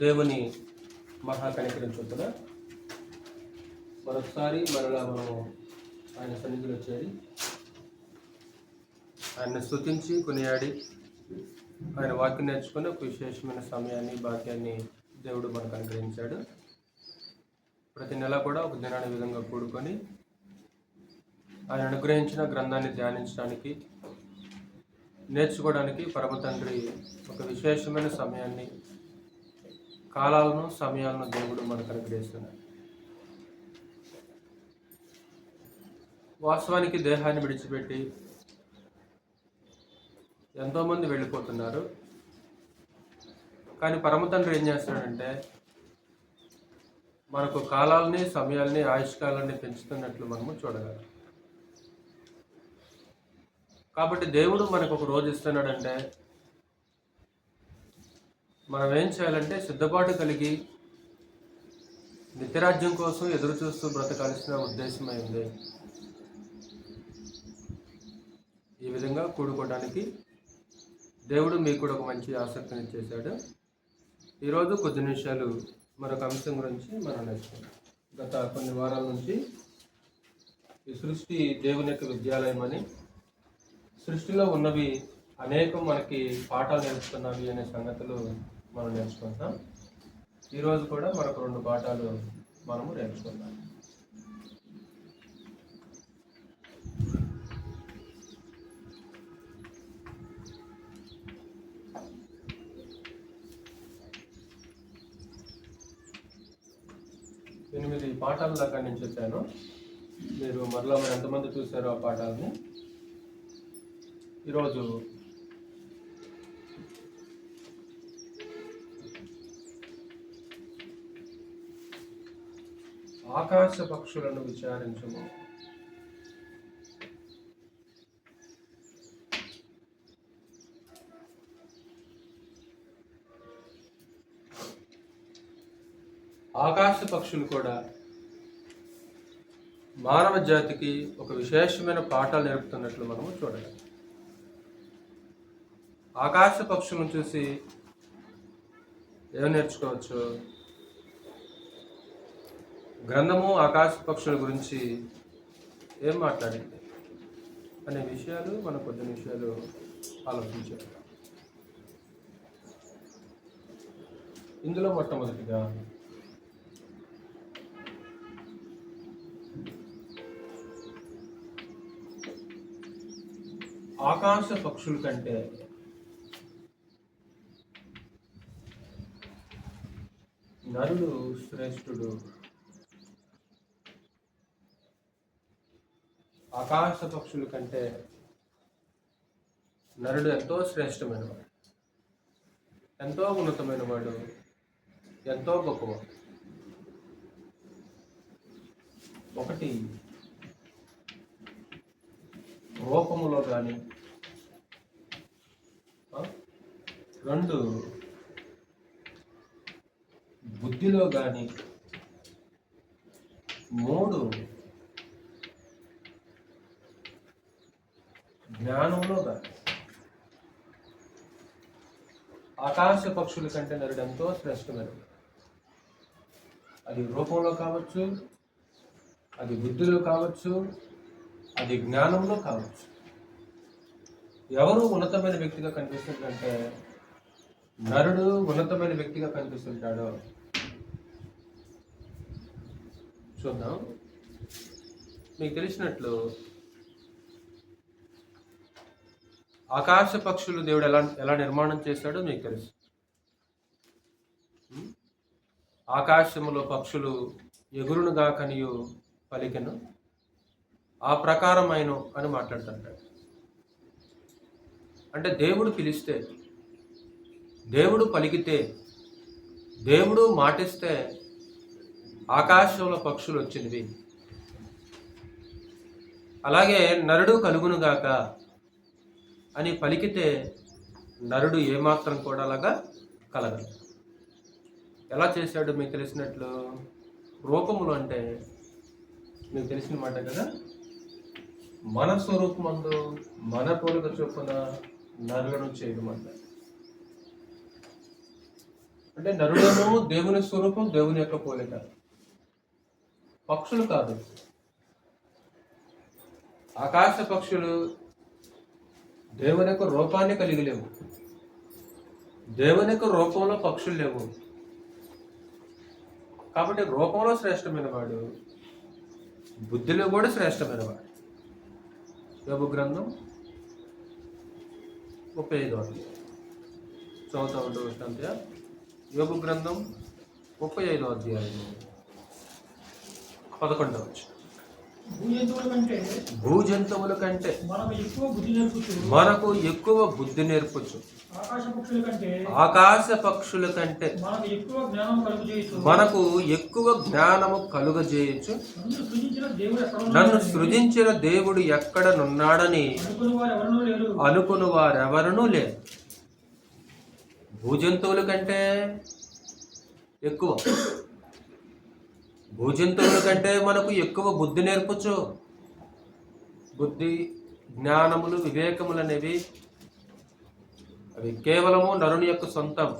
దేవుని మహాకనికరం చొప్పున మరొకసారి మరలా మనము ఆయన సన్నిధిలో చేరి ఆయన స్తుతించి కొనియాడి ఆయన వాక్యం నేర్చుకుని ఒక విశేషమైన సమయాన్ని భాగ్యాన్ని దేవుడు మనకు అనుగ్రహించాడు. ప్రతి నెల కూడా ఒక దినాన్ని విధంగా కూడుకొని ఆయన అనుగ్రహించిన గ్రంథాన్ని ధ్యానించడానికి నేర్చుకోవడానికి పరమ తండ్రి ఒక విశేషమైన సమయాన్ని కాలాలను సమయాలను దేవుడు మనకు అనుగ్రహిస్తున్నాడు. వాస్తవానికి దేహాన్ని విడిచిపెట్టి ఎంతోమంది వెళ్ళిపోతున్నారు. కానీ పరమ తండ్రి ఏం చేస్తాడంటే మనకు కాలాలని సమయాల్ని ఆయుష్కాలాన్ని పెంచుతున్నట్లు మనము చూడగలం. కాబట్టి దేవుడు మనకు ఒక రోజు ఇస్తున్నాడంటే మనం ఏం చేయాలంటే సిద్ధపాటు కలిగి నిత్యరాజ్యం కోసం ఎదురు చూస్తూ బ్రతకాల్సిన ఉద్దేశమైంది. ఈ విధంగా కూడుకోవడానికి దేవుడు మీకు కూడా ఒక మంచి ఆసక్తిని ఇచ్చేశాడు. ఈరోజు కొద్ది నిమిషాలు మరొక అంశం గురించి మనం నేర్చుకున్నాం. గత కొన్ని వారాల నుంచి ఈ సృష్టి దేవుని యొక్క విద్యాలయం అని, సృష్టిలో ఉన్నవి అనేకం మనకి పాఠాలు నేర్చుకున్నవి అనే సంగతులు మనం నేర్చుకుంటాం. ఈరోజు కూడా మరొక 2 పాఠాలు మనము నేర్చుకుంటాం. ఎనిమిది పాఠాల దాకా నేను చెప్పాను. మీరు మరలా ఎంతమంది చూశారో ఆ పాఠాలని. ఈరోజు ఆకాశ పక్షులను విచారించుము. ఆకాశ పక్షులు కూడా మానవ జాతికి ఒక విశేషమైన పాఠాలు నేర్పుతున్నట్లు మనము చూడగలం. ఆకాశ పక్షులను చూసి ఏం నేర్చుకోవచ్చు? గ్రంథము ఆకాశ పక్షుల గురించి ఏం మాట్లాడింది అనే విషయాలు మనం కొద్ది నిమిషాలు ఆలోచించాలి. ఇందులో మొట్టమొదటిగా ఆకాశ పక్షుల కంటే నరుడు శ్రేష్ఠుడు. ఆకాశ పక్షుల కంటే నరుడు ఎంతో శ్రేష్టమైనవాడు, ఎంతో ఉన్నతమైన వాడు, ఎంతో గొప్పవాడు. ఒకటి రూపములో కానీ, 2 బుద్ధిలో కానీ, 3 జ్ఞానంలో కానీ. ఆకాశ పక్షుల కంటే నరుడు ఎంతో శ్రేష్టమైనది. అది రూపంలో కావచ్చు, అది బుద్ధిలో కావచ్చు, అది జ్ఞానంలో కావచ్చు. ఎవరు ఉన్నతమైన వ్యక్తిగా కనిపిస్తుందంటే నరుడు ఉన్నతమైన వ్యక్తిగా కనిపిస్తుంటాడో చూద్దాం. మీకు తెలిసినట్లు ఆకాశ పక్షులు దేవుడు ఎలా నిర్మాణం చేశాడో మీకు తెలుసు. ఆకాశములో పక్షులు ఎగురునుగా కనియు పలికెను, ఆ ప్రకారమైన అని మాట్లాడుతుంటాడు. అంటే దేవుడు పిలిస్తే, దేవుడు పలికితే, దేవుడు మాటిస్తే ఆకాశంలో పక్షులు వచ్చినవి. అలాగే నరుడు కలుగునుగాక అని పలికితే నరుడు ఏమాత్రం కూడా అలాగా కలగదు. ఎలా చేశాడు మీకు తెలిసినట్లు? రూపములు అంటే మీకు తెలిసిన మాట కదా, మన స్వరూపమందు మన పోలిక చొప్పున నరులను చేయడం అంటారు. అంటే నరుడేమో దేవుని స్వరూపం, దేవుని యొక్క పోలిక. పక్షులు కాదు, ఆకాశ పక్షులు దేవుని యొక్క రూపాన్ని కలిగి లేవు. దేవుని యొక్క రూపంలో పక్షులు లేవు. కాబట్టి రూపంలో శ్రేష్టమైన వాడు, బుద్ధిలో కూడా శ్రేష్టమైన వాడు. యోబు గ్రంథం 35 చదువుతా ఉండవు. యోబు గ్రంథం 35 11 భూజంతువుల కంటే మనకు ఎక్కువ బుద్ధి నేర్పుచు, ఆకాశ పక్షుల కంటే మనకు ఎక్కువ జ్ఞానము కలుగజేయచ్చు. నన్ను సృజించిన దేవుడు ఎక్కడనున్నాడని అనుకుని వారెవరనూ లేరు. భూజంతువుల కంటే ఎక్కువ, భూజంతువుల కంటే మనకు ఎక్కువ బుద్ధి నేర్పచ్చు. బుద్ధి, జ్ఞానములు, వివేకములు అనేవి అవి కేవలము నరుని యొక్క సొంతం,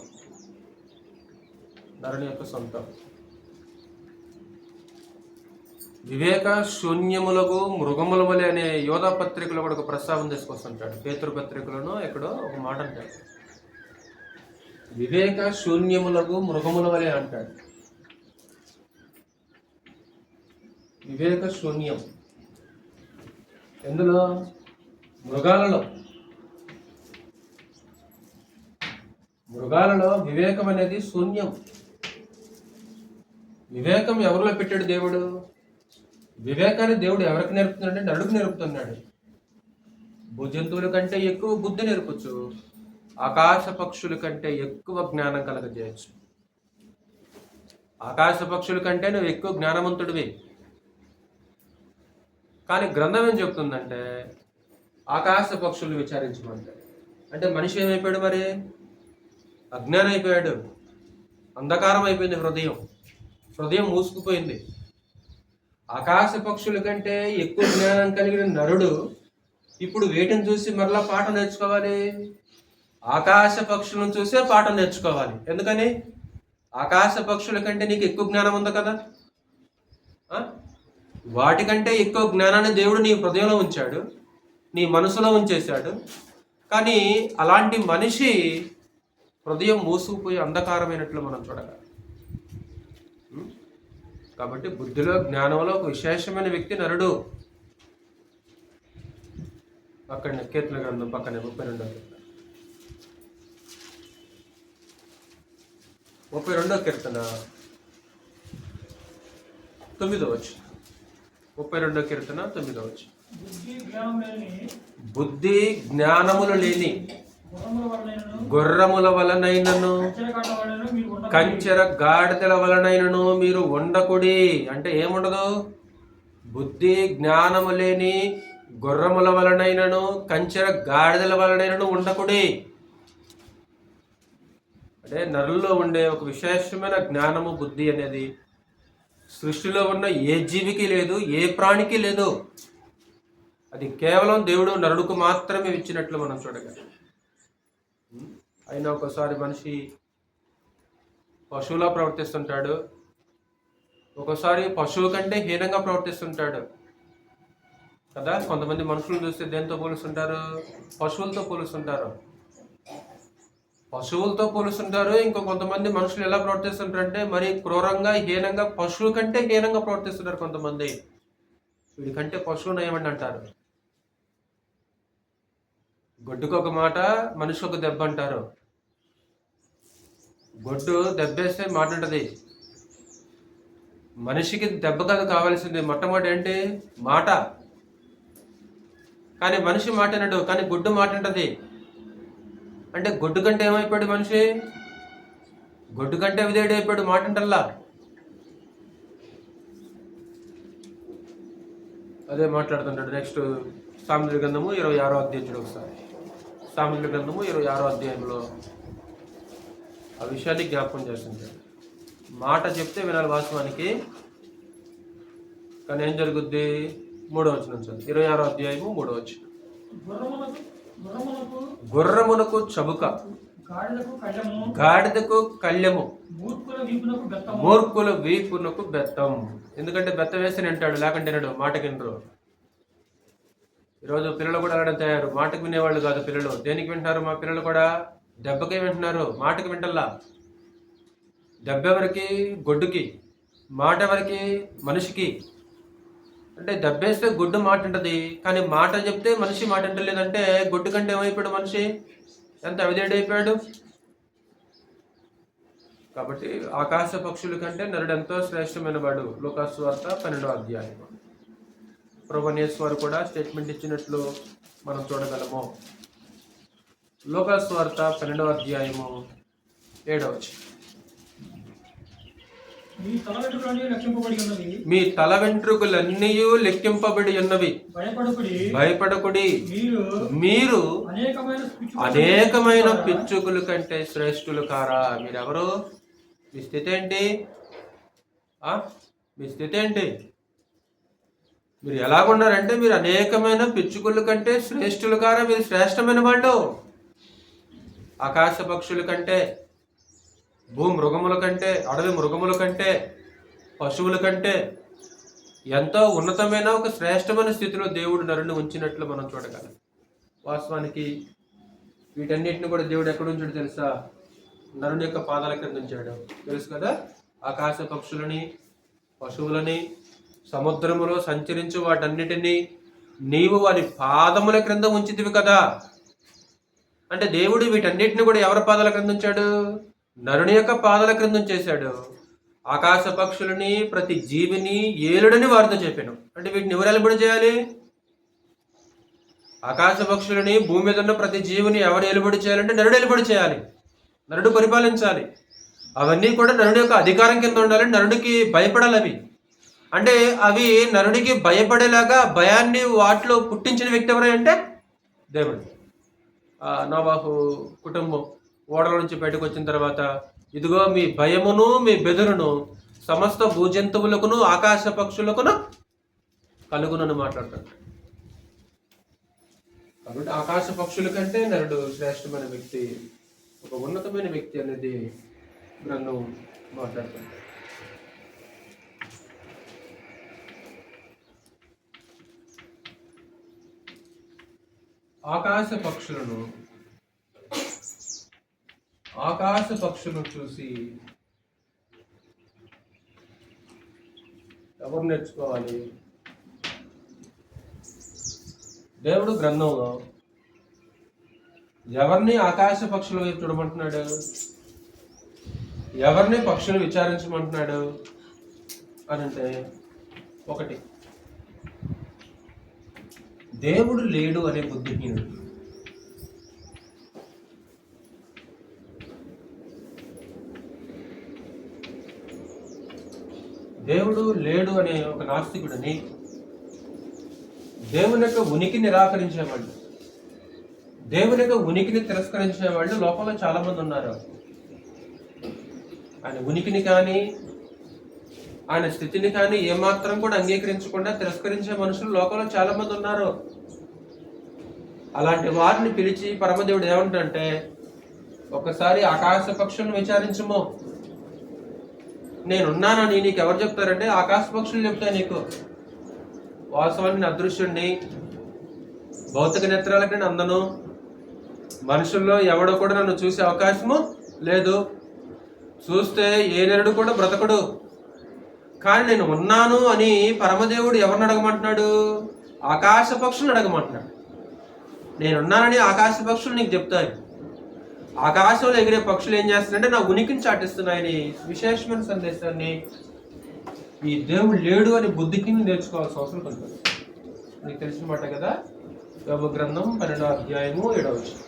నరుని యొక్క సొంతం. వివేక శూన్యములకు మృగముల వలె అనే యోధా పత్రికలో కూడా ఒక ప్రస్తావన తీసుకొస్తుంటాడు. పేతురు పత్రికలను ఎక్కడో ఒక మాట అంటాడు, వివేక శూన్యములకు మృగముల వలె అంటాడు. వివేక శూన్యం ఎందులో? మృగాలలో. మృగాలలో వివేకం అనేది శూన్యం. వివేకం ఎవరిలో పెట్టాడు దేవుడు? వివేకాన్ని దేవుడు ఎవరికి నేర్పుతున్నాడంటే నరుడికి నేర్పుతున్నాడు. భూజంతువుల కంటే ఎక్కువ బుద్ధి నేర్పచ్చు, ఆకాశ పక్షుల కంటే ఎక్కువ జ్ఞానం కలగజేయచ్చు. ఆకాశ పక్షుల కంటే నువ్వు ఎక్కువ జ్ఞానవంతుడివి. కానీ గ్రంథం ఏం చెప్తుందంటే ఆకాశ పక్షులు విచారించమంటే. అంటే మనిషి ఏమైపోయాడు? మరి అజ్ఞానం అయిపోయాడు, అంధకారం అయిపోయింది, హృదయం మూసుకుపోయింది. ఆకాశ పక్షుల కంటే ఎక్కువ జ్ఞానం కలిగిన నరుడు ఇప్పుడు వేటిని చూసి మరలా పాఠం నేర్చుకోవాలి? ఆకాశ పక్షులను చూసే పాఠం నేర్చుకోవాలి. ఎందుకని? ఆకాశ పక్షుల కంటే నీకు ఎక్కువ జ్ఞానం ఉంది కదా. వాటికంటే ఎక్కువ జ్ఞానాన్ని దేవుడు నీ హృదయంలో ఉంచాడు, నీ మనసులో ఉంచేశాడు. కానీ అలాంటి మనిషి హృదయం మూసుకుపోయి అంధకారమైనట్లు మనం చూడగలం. కాబట్టి బుద్ధిలో, జ్ఞానంలో ఒక విశేషమైన వ్యక్తి నరుడు. అక్కడనే కీర్తన గ్రంథం పక్కనే 32వ కీర్తన 9వ 32వ కీర్తన 9వ బుద్ధి జ్ఞానములు లేని గుర్రముల వలనైనను కంచెర గాడిదల వలనైనను మీరు ఉండకుడి. అంటే ఏముండదు? బుద్ధి జ్ఞానము లేని గుర్రముల వలనైనను కంచెర గాడిదల వలనైనను ఉండకుడి. అంటే నరుల్లో ఉండే ఒక విశేషమైన జ్ఞానము, బుద్ధి అనేది సృష్టిలో ఉన్న ఏ జీవికి లేదు, ఏ ప్రాణికి లేదు. అది కేవలం దేవుడు నరుడుకు మాత్రమే ఇచ్చినట్లు మనం చూడగలం. అయినా ఒకసారి మనిషి పశువులా ప్రవర్తిస్తుంటాడు, ఒకసారి పశువు కంటే హీనంగా ప్రవర్తిస్తుంటాడు కదా. కొంతమంది మనుషులను చూస్తే దేంతో పోలుస్తుంటారు? పశువులతో పోలుస్తుంటారు. పశువులతో పోలుస్తుంటారు. ఇంకో కొంతమంది మనుషులు ఎలా ప్రవర్తిస్తుంటారంటే మరి క్రూరంగా, హీనంగా, పశువుల కంటే హీనంగా ప్రవర్తిస్తుంటారు కొంతమంది. వీడికంటే పశువు నయమండి అంటారు. గొడ్డుకు ఒక మాట, మనిషికి ఒక దెబ్బ అంటారు. గొడ్డు దెబ్బేస్తే మాట ఉంటుంది, మనిషికి దెబ్బ కాదు కావాల్సింది. మొట్టమొదటి ఏంటి? మాట. కానీ మనిషి మాట వినడు, కానీ గొడ్డు మాట ఉంటుంది. అంటే గొడ్డు కంటే ఏమైపోయాడు మనిషి? గొడ్డు కంటే విధేయుడు అయిపోయాడు, మాట అంటల్లా. అదే మాట్లాడుతుంటాడు. నెక్స్ట్ సామెతల గ్రంథము 26వ అధ్యాయం చూడు ఒకసారి. సామెతల గ్రంథము 26వ అధ్యాయంలో ఆ విషయాన్ని జ్ఞాపకం చేస్తుంటాడు. మాట చెప్తే వినాలి వాస్తవానికి, కానీ ఏం జరుగుద్ది? 3వ వచనం చదువు. 26వ అధ్యాయము 3వ వచనం. గుర్రమునకు చబుక గాడిదకు కళ్ళెము, మూర్ఖుల వీపునకు బెత్తం. ఎందుకంటే బెత్తం వేసి తింటాడు, లేకుంటే తినడు, మాట వినరు. ఈరోజు పిల్లలు కూడా అలాగే తయారు, మాటకు వినేవాళ్ళు కాదు పిల్లలు. దేనికి వింటున్నారు మా పిల్లలు కూడా? దెబ్బకే వింటున్నారు, మాటకు వింటల్లా. దెబ్బ ఎవరికి? గొడ్డుకి. మాట ఎవరికి? మనిషికి. అంటే దెబ్బేస్తే గుడ్డు మాట ఉంటుంది, కానీ మాట చెప్తే మనిషి మాట వింటలేదంటే గొడ్డు కంటే ఏమైపోయాడు మనిషి? ఎంత అవిధేయుడైపోయాడు. కాబట్టి ఆకాశ పక్షుల కంటే నరుడు ఎంతో శ్రేష్టమైన వాడు. లూకాసు వార్త 12వ అధ్యాయం. ప్రభునేశ్వరు వారు కూడా స్టేట్మెంట్ ఇచ్చినట్లు మనం చూడగలము. లూకాసు వార్త 12వ అధ్యాయము 7వ వచనం. మీ తల వెంట్రుకలన్నీ లెక్కింపబడి ఉన్నవి, భయపడకుడి. మీరు అనేకమైన పిచ్చుకుల కంటే శ్రేష్ఠులు కారా? మీరెవరు? మీ స్థితి ఏంటి? మీ స్థితి ఏంటి? మీరు ఎలాగున్నారంటే మీరు అనేకమైన పిచ్చుకుల కంటే శ్రేష్ఠులు కారా? మీరు శ్రేష్టమైన వాళ్ళు. ఆకాశ పక్షుల కంటే, మృగముల కంటే, అడవి మృగముల కంటే, పశువుల కంటే ఎంతో ఉన్నతమైన ఒక శ్రేష్టమైన స్థితిలో దేవుడు నరుని ఉంచినట్లు మనం చూడగలం. వాస్తవానికి వీటన్నిటిని కూడా దేవుడు ఎక్కడ ఉంచాడు తెలుసా? నరుని యొక్క పాదాల కింద ఉంచాడు. తెలుసు కదా? ఆకాశ పక్షులని, పశువులని, సముద్రములో సంచరించు వాటన్నిటినీ నీవు వారి పాదముల క్రింద ఉంచితివి కదా. అంటే దేవుడు వీటన్నిటిని కూడా ఎవరి పాదాల క్రింద ఉంచాడు? నరుని యొక్క పాదాల క్రింద ఉంచేశాడు. ఆకాశ పక్షులని, ప్రతి జీవిని ఏలుడని వారితో చెప్పాను. అంటే వీటిని ఎవరు ఏలుబడి చేయాలి? ఆకాశ పక్షులని, భూమి మీద ఉన్న ప్రతి జీవిని ఎవరు ఏలుబడి చేయాలంటే నరుడు ఏలుబడి చేయాలి, నరుడు పరిపాలించాలి. అవన్నీ కూడా నరుడి యొక్క అధికారం కింద ఉండాలి, నరుడికి భయపడాలి. అవి అంటే అవి నరుడికి భయపడేలాగా భయాన్ని వాటిలో పుట్టించిన వ్యక్తి ఎవరంటే దేవుడు. నోవాహు కుటుంబం ఓడల నుంచి బయటకు వచ్చిన తర్వాత, ఇదిగో మీ భయమును మీ బెదురును సమస్త భూజంతువులకును ఆకాశ పక్షులకును కలుగునని మాట్లాడతాడు. కాబట్టి ఆకాశ పక్షుల కంటే నరుడు శ్రేష్టమైన వ్యక్తి, ఒక ఉన్నతమైన వ్యక్తి అనేది గ్రంథం మాట్లాడుతుంది. ఆకాశ పక్షులను చూసి ఎవరు నేర్చుకోవాలి? దేవుడు గ్రంథంలో ఎవరిని ఆకాశ పక్షుల వైపు చూడమంటున్నాడు? ఎవరిని పక్షులు విచారించమంటున్నాడు అని అంటే, ఒకటి, దేవుడు లేడు అనే బుద్ధిహీనుడు. దేవుడు లేడు అనే ఒక నాస్తికుడిని, దేవుని యొక్క ఉనికి నిరాకరించేవాళ్ళు, దేవుని యొక్క ఉనికిని తిరస్కరించేవాళ్ళు లోకంలో చాలా మంది ఉన్నారు. ఆయన ఉనికిని కానీ ఆయన స్థితిని కానీ ఏమాత్రం కూడా అంగీకరించకుండా తిరస్కరించే మనుషులు లోకంలో చాలా మంది ఉన్నారు. అలాంటి వారిని పిలిచి పరమదేవుడు ఏమంటే, ఒకసారి ఆకాశ పక్షులను విచారించము. నేనున్నానని నీకు ఎవరు చెప్తారంటే ఆకాశ పక్షులు చెప్తాయి నీకు. వాస్తవాన్ని అదృశ్యుడిని, భౌతిక నేత్రాలకి నేను అందను, మనుషుల్లో ఎవడో కూడా నన్ను చూసే అవకాశము లేదు, చూస్తే ఏ నరుడు కూడా బ్రతకడు. కానీ నేను ఉన్నాను అని పరమదేవుడు ఎవరిని అడగమంటున్నాడు? ఆకాశ పక్షులను అడగమంటున్నాడు. నేనున్నానని ఆకాశ పక్షులు నీకు చెప్తాయి. ఆకాశంలో ఎగిరే పక్షులు ఏం చేస్తున్నాయంటే నా ఉనికిని చాటిస్తున్నాయని విశేషమైన సందేశాన్ని ఈ దేవుడు లేడు అని బుద్ధికి నేర్చుకోవాల్సిన అవసరం ఉంటుంది. నీకు తెలిసిన మాట కదా. యోబు గ్రంథం 12వ అధ్యాయము 7వ వచనం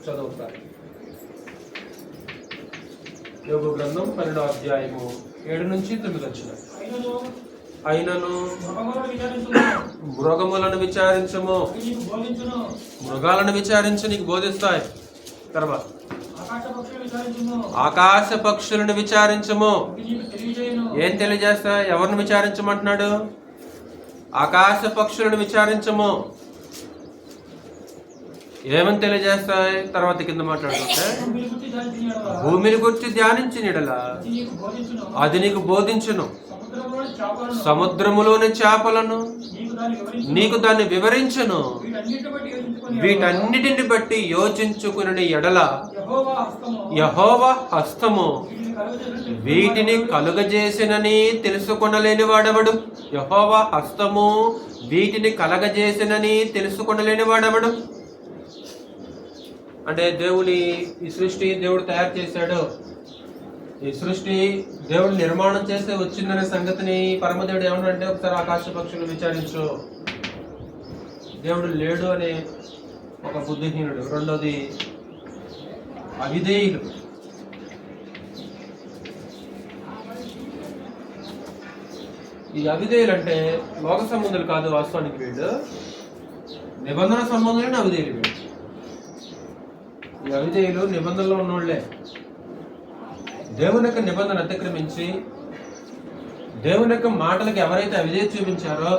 చదువుతారు. యోబు గ్రంథం 12వ అధ్యాయము 7 నుంచి 9 వచనం. అయినను మృగములను విచారించము, మృగాలను విచారించి నీకు బోధిస్తాయి. తర్వాత ఆకాశ పక్షులను విచారించము, ఏం తెలియజేస్తాయి? ఎవరిని విచారించమంటున్నాడు? ఆకాశ పక్షులను విచారించము. ఏమని తెలియజేస్తాయి? తర్వాత కింద మాట్లాడుతుంటే భూమిని గురించి ధ్యానించిన యెడల అది నీకు బోధించును, సముద్రములోని చేపలను నీకు దాన్ని వివరించును. వీటన్నిటిని బట్టి యోచించుకుని ఎడల యెహోవా హస్తము వీటిని కలుగజేసినని తెలుసుకొనలేని వాడెవడు? యెహోవా హస్తము వీటిని కలగజేసినని తెలుసుకొనలేని వాడెవడు? అంటే దేవుని ఈ సృష్టి దేవుడు తయారు చేశాడు. ఈ సృష్టి దేవుడు నిర్మాణం చేస్తే వచ్చిందనే సంగతిని పరమదేవుడు ఏమన్నాడంటే, ఒకసారి ఆకాశ పక్షులు విచారించు. దేవుడు లేడు అనే ఒక బుద్ధిహీనుడు. రెండోది అవిధేయులు. ఈ అవిధేయులు అంటే లోక సంబంధులు కాదు, వాస్తవానికి వీళ్ళు నిబంధన సంబంధులైన అవిధేయులు. వీళ్ళు ఈ అవిధేయులు నిబంధనలో ఉన్నోళ్లే. దేవుని యొక్క నిబంధన అతిక్రమించి దేవుని యొక్క మాటలకు ఎవరైతే అవిధేయత చూపించారో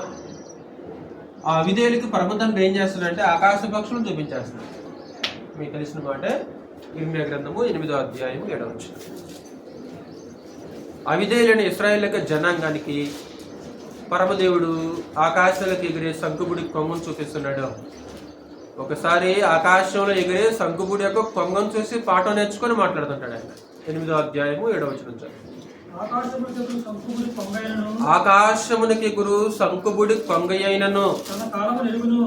ఆ అవిధేయులకి పరమతండ్రి ఏం చేస్తున్నాడంటే ఆకాశ పక్షులను చూపించేస్తున్నాడు. మీకు తెలిసిన మాట ఇర్మియా గ్రంథము 8వ అధ్యాయం 7వ వచనం. అవిధేయులైన ఇశ్రాయేలు యొక్క జనాంగానికి పరమదేవుడు ఆకాశాలకు ఎగిరే శంకుబుడి కొంగను చూపిస్తున్నాడు. ఒకసారి ఆకాశంలో ఎగిరే శంకుబుడి యొక్క కొంగను చూసి పాఠం నేర్చుకొని మాట్లాడుతుంటాడు ఆయన. 8వ అధ్యాయము 7వ వచనం. ఆకాశమునికి గురు శంకుబుడి కొంగయైనను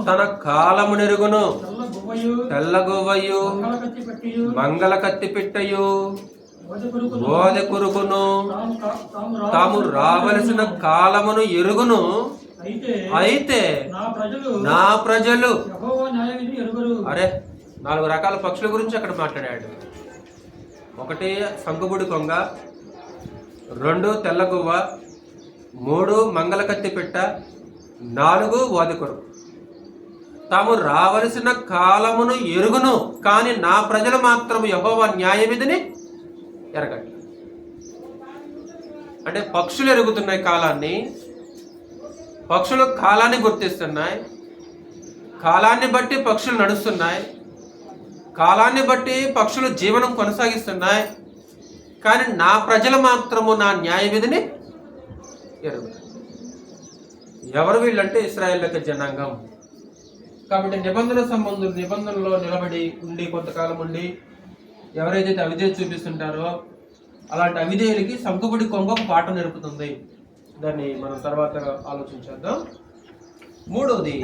తన కాలము నెరుగును, తెల్లగొవ్వయు మంగళ కత్తి పెట్టయు బోధె కొరుకును తాము రావలసిన కాలమును ఎరుగును. అయితే నా ప్రజలు అరే 4 రకాల పక్షుల గురించి అక్కడ మాట్లాడాడు. 1 శంకుబుడి కొంగ, 2 తెల్లగువ్వ, 3 మంగళ కత్తి పెట్ట, 4 ఓదె కొరుకు. తాము రావలసిన కాలమును ఎరుగును, కానీ నా ప్రజలు మాత్రం యెహోవా న్యాయవిధిని ఎరగట్లేదు. అంటే పక్షులు ఎరుగుతున్నాయి కాలాన్ని, పక్షులు కాలాన్ని గుర్తిస్తున్నాయి, కాలాన్ని బట్టి పక్షులు నడుస్తున్నాయి, కాలాన్ని బట్టి పక్షులు జీవనం కొనసాగిస్తున్నాయి, కానీ నా ప్రజలు మాత్రము నా న్యాయ విధిని ఎరుగు. ఎవరు వీళ్ళంటే ఇశ్రాయేలు యొక్క జనాంగం. కాబట్టి నిబంధన సంబంధులు నిబంధనలో నిలబడి ఉండి కొంతకాలం ఉండి ఎవరైతే అవిధేయత చూపిస్తుంటారో అలాంటి అవిధేయులకి శంకుబుడి కొంగ ఒక పాఠం నేర్పుతుంది. దాన్ని మనం తర్వాత ఆలోచించేద్దాం. 3వది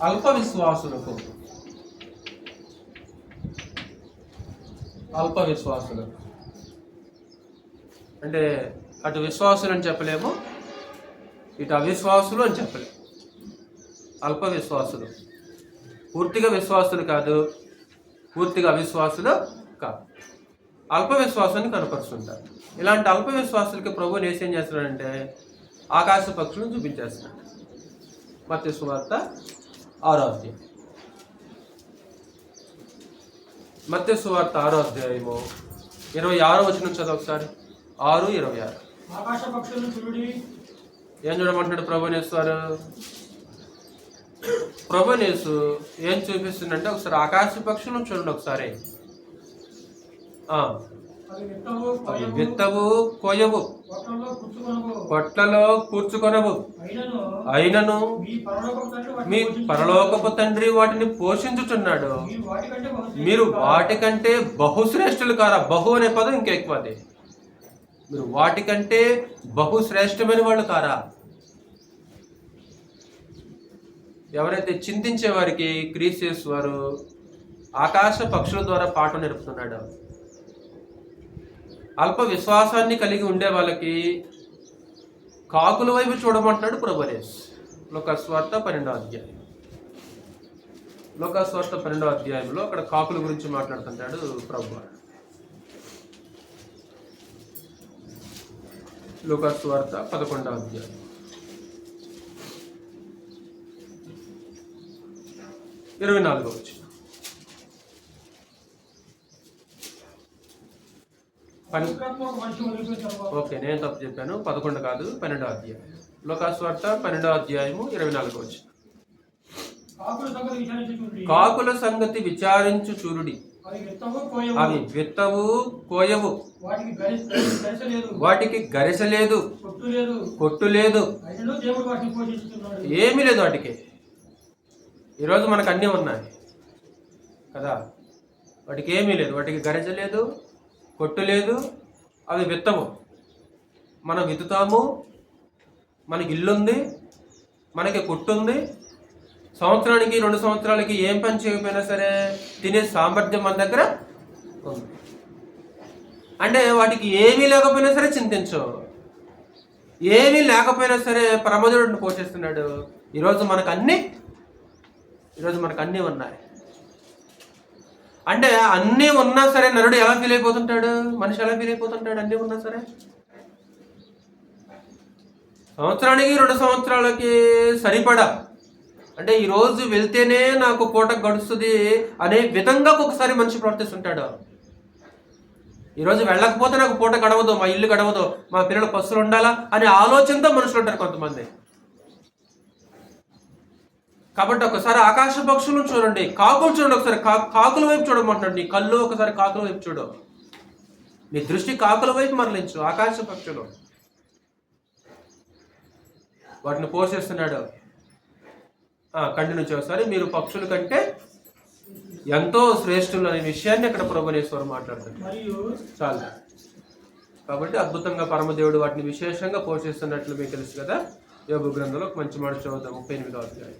అల్ప విశ్వాసులకు. అల్ప విశ్వాసులు అంటే అటు విశ్వాసులు అని చెప్పలేము, ఇటు అవిశ్వాసులు అని చెప్పలేము. అల్ప విశ్వాసులు పూర్తిగా విశ్వాసులు కాదు, పూర్తిగా అవిశ్వాసులు కాదు, అల్ప విశ్వాసాన్ని కనపరుస్తుంటారు. ఇలాంటి అల్ప విశ్వాసులకి ప్రభువుని ఏం చేస్తున్నాడంటే ఆకాశ పక్షులను చూపించేస్తున్నాడు. మత్తయి సువార్త 6వ అధ్యాయం. మత్తయి సువార్త 6వ అధ్యాయము 26వ వచనం చదువు ఒకసారి. 6:26. ఆకాశ పక్షులను చూడండి. ఏం చూడమంటున్నాడు ప్రభునేశ్వరు? ప్రభునేసు ఏం చూపిస్తుందంటే ఒకసారి ఆకాశ పక్షులను చూడండి ఒకసారి. విత్తవు కోయవు, పొట్లలో కూర్చుకొనవు, అయినను మీ పరలోకపు తండ్రి వాటిని పోషించుచున్నాడు. మీరు వాటికంటే బహుశ్రేష్ఠులు కారా? బహు అనే పదం ఇంకా ఎక్కువ. అది మీరు వాటికంటే బహుశ్రేష్టమైన వాళ్ళు కారా? ఎవరైతే చింతించే వారికి క్రీస్తు వారు ఆకాశ పక్షుల ద్వారా పాఠం నేర్పుతున్నాడు. అల్ప విశ్వాసాన్ని కలిగి ఉండే వాళ్ళకి కాకుల వైపు చూడమంటున్నాడు ప్రభునేస్. లోకస్వార్త 12వ అధ్యాయం. లోకస్వార్త 12వ అధ్యాయంలో అక్కడ కాకుల గురించి మాట్లాడుతుంటాడు ప్రభు. లోకస్వార్త 11వ అధ్యాయం 24వ వచనం. ఓకే, నేను తప్పు చెప్పాను. 11 కాదు, 12వ అధ్యాయం. లోకస్వార్త 12వ అధ్యాయము 24వ వచనం. కాకుల సంగతి విచారించి చూడండి. కాకుల సంగతి విచారించు చూరుడి. అవి విత్తవు కోయవు. అవి విత్తవు కోయవు. వాటికి గరిస లేదు. వాటికి గరిస లేదు. కొట్టు లేదు. కొట్టు లేదు. అయినను దేవుడు వాటిని పోషిస్తున్నాడు. ఏమీ లేదు వాటికి. ఈరోజు మనకు అన్నీ ఉన్నాయి కదా, వాటికి ఏమీ లేదు. వాటికి గరిస లేదు, కొట్టు లేదు, అవి విత్తవు. మనం విత్తుతాము, మనకి ఇల్లుంది, మనకి కొట్టు ఉంది. సంవత్సరానికి 2 సంవత్సరాలకి ఏం పని చేయకపోయినా సరే తినే సామర్థ్యం మన దగ్గర ఉంది. అంటే వాటికి ఏమీ లేకపోయినా సరే చింతించు. ఏమీ లేకపోయినా సరే పరమదేవుడిని పోషిస్తున్నాడు. ఈరోజు మనకు అన్నీ ఉన్నాయి. అంటే అన్నీ ఉన్నా సరే నరుడు ఎలా ఫీల్ అయిపోతుంటాడు? మనిషి ఎలా ఫీల్ అయిపోతుంటాడు అన్నీ ఉన్నా సరే? సంవత్సరానికి 2 సంవత్సరాలకి సరిపడా, అంటే ఈరోజు వెళ్తేనే నాకు పూట గడుస్తుంది అనే విధంగా ఒకసారి మనిషి ప్రవర్తిస్తుంటాడు. ఈరోజు వెళ్ళకపోతే నాకు పూట గడవదు, మా ఇల్లు గడవదు, మా పిల్లల పసులు ఉండాలా అనే ఆలోచనతో మనుషులు ఉంటారు కొంతమంది. కాబట్టి ఒకసారి ఆకాశ పక్షులను చూడండి, కాకులు చూడండి. ఒకసారి కాకుల వైపు చూడమంటున్నాడు. నీ కళ్ళు ఒకసారి కాకుల వైపు చూడు. నీ దృష్టి కాకుల వైపు మరలించు. ఆకాశ పక్షులు వాటిని పోషిస్తున్నాడు. కంటిన్యూ ఒకసారి. మీరు పక్షుల కంటే ఎంతో శ్రేష్ఠులు అనే విషయాన్ని అక్కడ ప్రభునేశ్వరం మాట్లాడుతున్నారు. చాలు. కాబట్టి అద్భుతంగా పరమదేవుడు వాటిని విశేషంగా పోషిస్తున్నట్లు మీకు తెలుసు కదా. యోబు గ్రంథంలో ఒక మంచి మాట చదువుతాం. 38వ అధ్యాయం.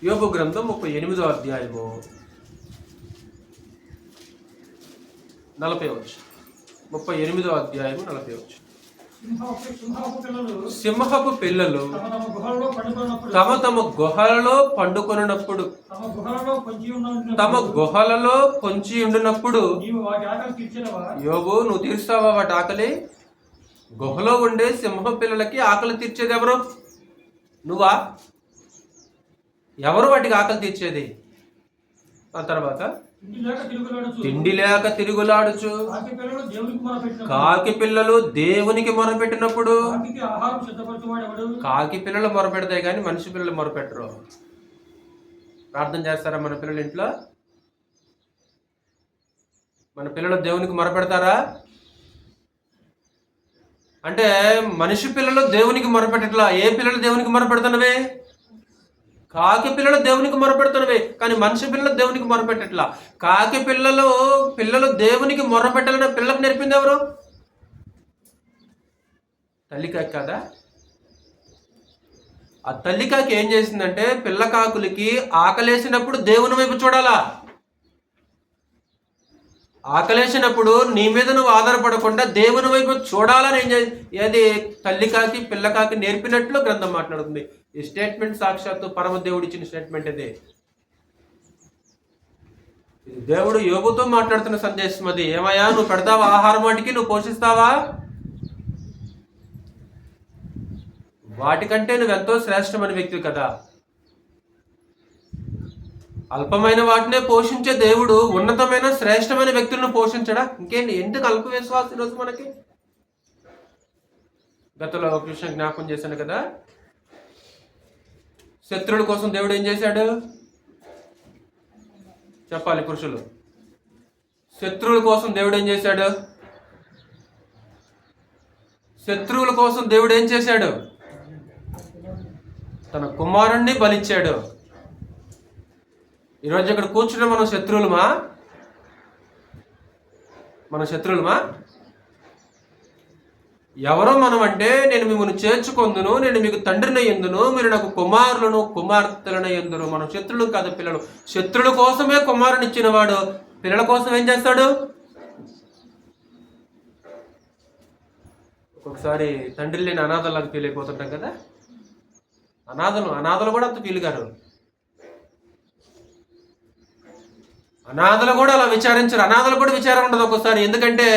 యోబు గ్రంథం 38వ అధ్యాయము 40వ వచనం. 38వ అధ్యాయము 40వ వచనం. సింహపు పిల్లలు తమ తమ గుహలలో పండుకొనున్నప్పుడు, తమ గుహలలో పొంచి ఉండినప్పుడు, యోబు నువ్వు తీర్చావా వాటి ఆకలి? గుహలో ఉండే సింహ పిల్లలకి ఆకలి తీర్చేది ఎవరు? నువ్వా? ఎవరు వాటికి ఆకలి తీర్చేది? ఆ తర్వాత తిండి లేక తిరుగులాడుచు కాకి పిల్లలు దేవునికి మొరపెట్టినప్పుడు, కాకి పిల్లలు మొరపెడతాయి కానీ మనిషి పిల్లలు మొరపెట్టరు. ప్రార్థన చేస్తారా మన పిల్లలు ఇంట్లో? మన పిల్లలు దేవునికి మొరపెడతారా? అంటే మనిషి పిల్లలు దేవునికి మొరపెట్టట్లా. ఏ పిల్లలు దేవునికి మొరపెడుతున్నవే? కాకి పిల్లలు దేవునికి మొరపెడుతున్నవే, కానీ మనిషి పిల్లలు దేవునికి మొరపెట్టట్లా. కాకి పిల్లలు దేవునికి మొరపెట్టాలని పిల్లలకు నేర్పింది ఎవరు? తల్లికాకి కదా. ఆ తల్లికాకి ఏం చేసిందంటే పిల్ల కాకులకి ఆకలేసినప్పుడు దేవుని వైపు చూడాలా. ఆకలేసినప్పుడు నీ మీద నువ్వు ఆధారపడకుండా దేవుని వైపు చూడాలని ఏది తల్లికాకి పిల్లకాకి నేర్పినట్లు గ్రంథం మాట్లాడుతుంది. ఈ స్టేట్మెంట్ సాక్షాత్తు పరమదేవుడు ఇచ్చిన స్టేట్మెంట్ ఇది. దేవుడు యోబుతో మాట్లాడుతున్న సందేశం అది. ఏమయ్యా, నువ్వు పెడతావా ఆహారం? వాటికి నువ్వు పోషిస్తావా? వాటికంటే నువ్వెంతో శ్రేష్టమైన వ్యక్తి కదా. అల్పమైన వాటినే పోషించే దేవుడు ఉన్నతమైన శ్రేష్టమైన వ్యక్తులను పోషించడా? ఇంకేంటి, ఎందుకు అల్ప విశ్వాసం ఈరోజు మనకి? గతంలో ఒక విషయం జ్ఞాపకం చేశాను కదా. శత్రువుల కోసం దేవుడు ఏం చేశాడు చెప్పాలి పురుషులు. శత్రువుల కోసం దేవుడు ఏం చేశాడు? శత్రువుల కోసం దేవుడు ఏం చేశాడు? తన కుమారుణ్ణి బలిచ్చాడు. ఈరోజు ఇక్కడ కూర్చున్న మనం శత్రువులమా? మన శత్రువులమా? ఎవరో మనం అంటే, నేను మిమ్మల్ని చేర్చుకొందును, నేను మీకు తండ్రిని ఎందును, మీరు నాకు కుమారులను కుమార్తెలను ఎందును. మనం శత్రులు కాదు, పిల్లలు. శత్రుల కోసమే కుమారుని ఇచ్చిన వాడు పిల్లల కోసం ఏం చేస్తాడు? ఒక్కొక్కసారి తండ్రి లేని అనాథలాగా ఫీల్ అయిపోతుంటాం కదా. అనాథలు కూడా అంత ఫీల్ గారు. అనాథలు కూడా అలా విచారించరు. అనాథలు కూడా విచారం ఉండదు ఒక్కోసారి. ఎందుకంటే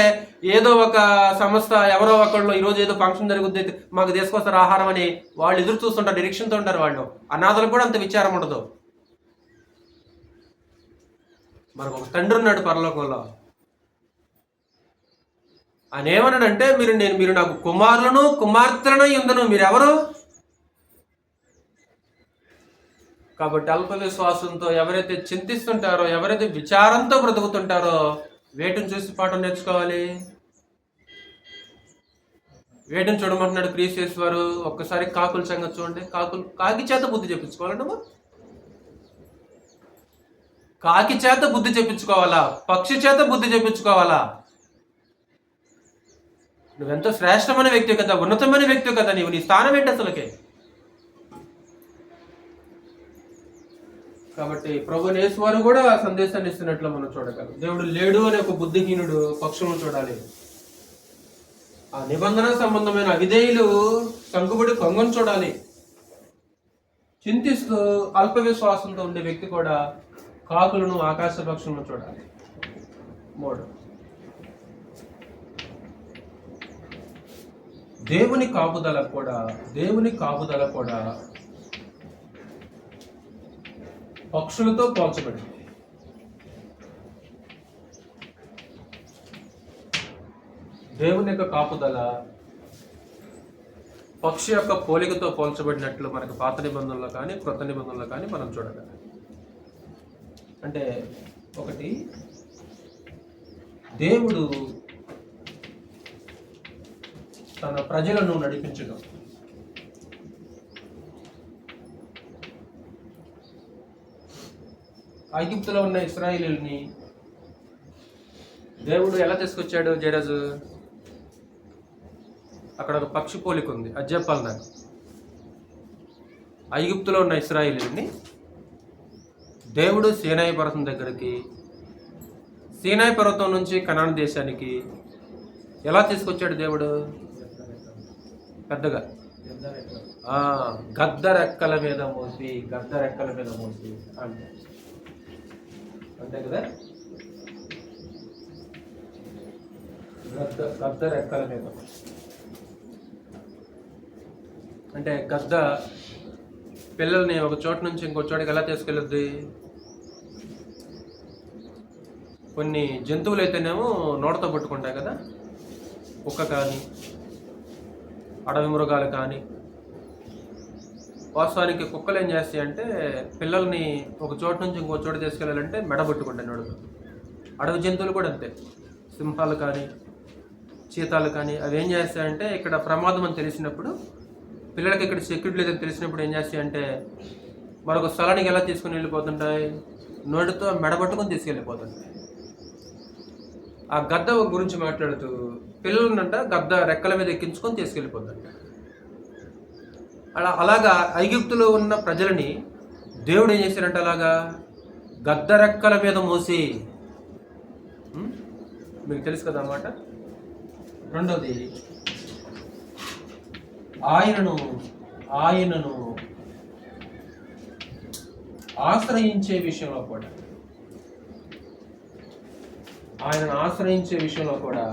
ఏదో ఒక సంస్థ ఎవరో ఒకళ్ళు ఈరోజు ఏదో ఫంక్షన్ జరుగుద్ది, మాకు తీసుకొస్తారు ఆహారం అని వాళ్ళు ఎదురు చూస్తుంటారు, నిరీక్షణతో ఉంటారు వాళ్ళు. అనాథలు కూడా అంత విచారం ఉండదు. మనకు ఒక తండ్రి ఉన్నాడు పరలోకంలో. ఆయన ఏమన్నాడంటే, మీరు నాకు కుమారులను కుమార్తెలను ఎందును. మీరెవరు? కాబట్టి అల్ప విశ్వాసంతో ఎవరైతే చింతిస్తుంటారో, ఎవరైతే విచారంతో బ్రతుకుతుంటారో వేటిని చూసి పాఠం నేర్చుకోవాలి? వేటిని చూడమంటున్నాడు క్రీస్తు వారు? ఒక్కసారి కాకుల సంగతి చూడండి. కాకి చేత బుద్ధి చెప్పించుకోవాలంటే, కాకి చేత బుద్ధి చెప్పించుకోవాలా? పక్షి చేత బుద్ధి చెప్పించుకోవాలా? నువ్వెంతో శ్రేష్టమైన వ్యక్తి కదా, ఉన్నతమైన వ్యక్తి కదా, నీ స్థానం ఏంటి అసలుకే? కాబట్టి ప్రభువైన యేసు వారు కూడా సందేశాన్ని ఇస్తున్నట్లు మనం చూడగలం. దేవుడు లేడు అనే ఒక బుద్ధిహీనుడు పక్షులను చూడాలి. ఆ నిబంధన సంబంధమైన అవిధేయులు సంగుబడి కొంగను చూడాలి. చింతిస్తూ అల్ప విశ్వాసంతో ఉండే వ్యక్తి కూడా కాకులను, ఆకాశ పక్షులను చూడాలి. 3, దేవుని కాపుదల కూడా పక్షులతో పోల్చబడింది. దేవుని యొక్క కాపుదల పక్షి యొక్క పోలికతో పోల్చబడినట్లు మనకు పాత నిబంధనలో కానీ క్రొత్త నిబంధనలో కానీ మనం చూడగలం. అంటే ఒకటి, దేవుడు తన ప్రజలను నడిపించడం. ఐగుప్తులో ఉన్న ఇశ్రాయేలీయుల్ని దేవుడు ఎలా తీసుకొచ్చాడు? జయరాజు, అక్కడ ఒక పక్షి పోలిక ఉంది, అది చెప్పాలి నాకు. ఐగుప్తులో ఉన్న ఇశ్రాయేలీయుల్ని దేవుడు సీనాయి పర్వతం దగ్గరికి, సీనాయి పర్వతం నుంచి కనాను దేశానికి ఎలా తీసుకొచ్చాడు దేవుడు? పెద్దగా గద్ద రెక్కల మీద మోసి అంతే కదా. గద్ద రెక్కల మీద అంటే గద్ద పిల్లల్ని ఒక చోట నుంచి ఇంకో చోటకి ఎలా తీసుకెళ్ళొద్ది? కొన్ని జంతువులు అయితేనేమో నోటతో పట్టుకుంటాయి కదా, కుక్క కానీ అడవి మృగాలు కానీ. వాస్తవానికి కుక్కలు ఏం చేస్తాయి అంటే పిల్లల్ని ఒక చోట నుంచి ఇంకో చోట తీసుకెళ్ళాలంటే మెడబట్టుకుంటాయి నడుపు. అడవి జంతువులు కూడా అంతే, సింహాలు కానీ చీతాలు కానీ అవి ఏం చేస్తాయంటే ఇక్కడ ప్రమాదం అని తెలిసినప్పుడు, పిల్లలకి ఇక్కడ సెక్యూరిటీ లేదని తెలిసినప్పుడు ఏం చేస్తాయంటే మరొక స్థలానికి ఎలా తీసుకుని వెళ్ళిపోతుంటాయి? నోటితో మెడబట్టుకొని తీసుకెళ్ళిపోతుంటాయి. ఆ గద్ద గురించి మాట్లాడుతూ పిల్లలనంట గద్ద రెక్కల మీద ఎక్కించుకొని తీసుకెళ్ళిపోతుంట. అలాగా ఐగుప్తులో ఉన్న ప్రజలని దేవుడు ఏం చేశారంటే అలాగా గద్ద రెక్కల మీద మోసి, మీకు తెలుసు కదా అన్నమాట. రెండవది, ఆయనను ఆశ్రయించే విషయంలో కూడా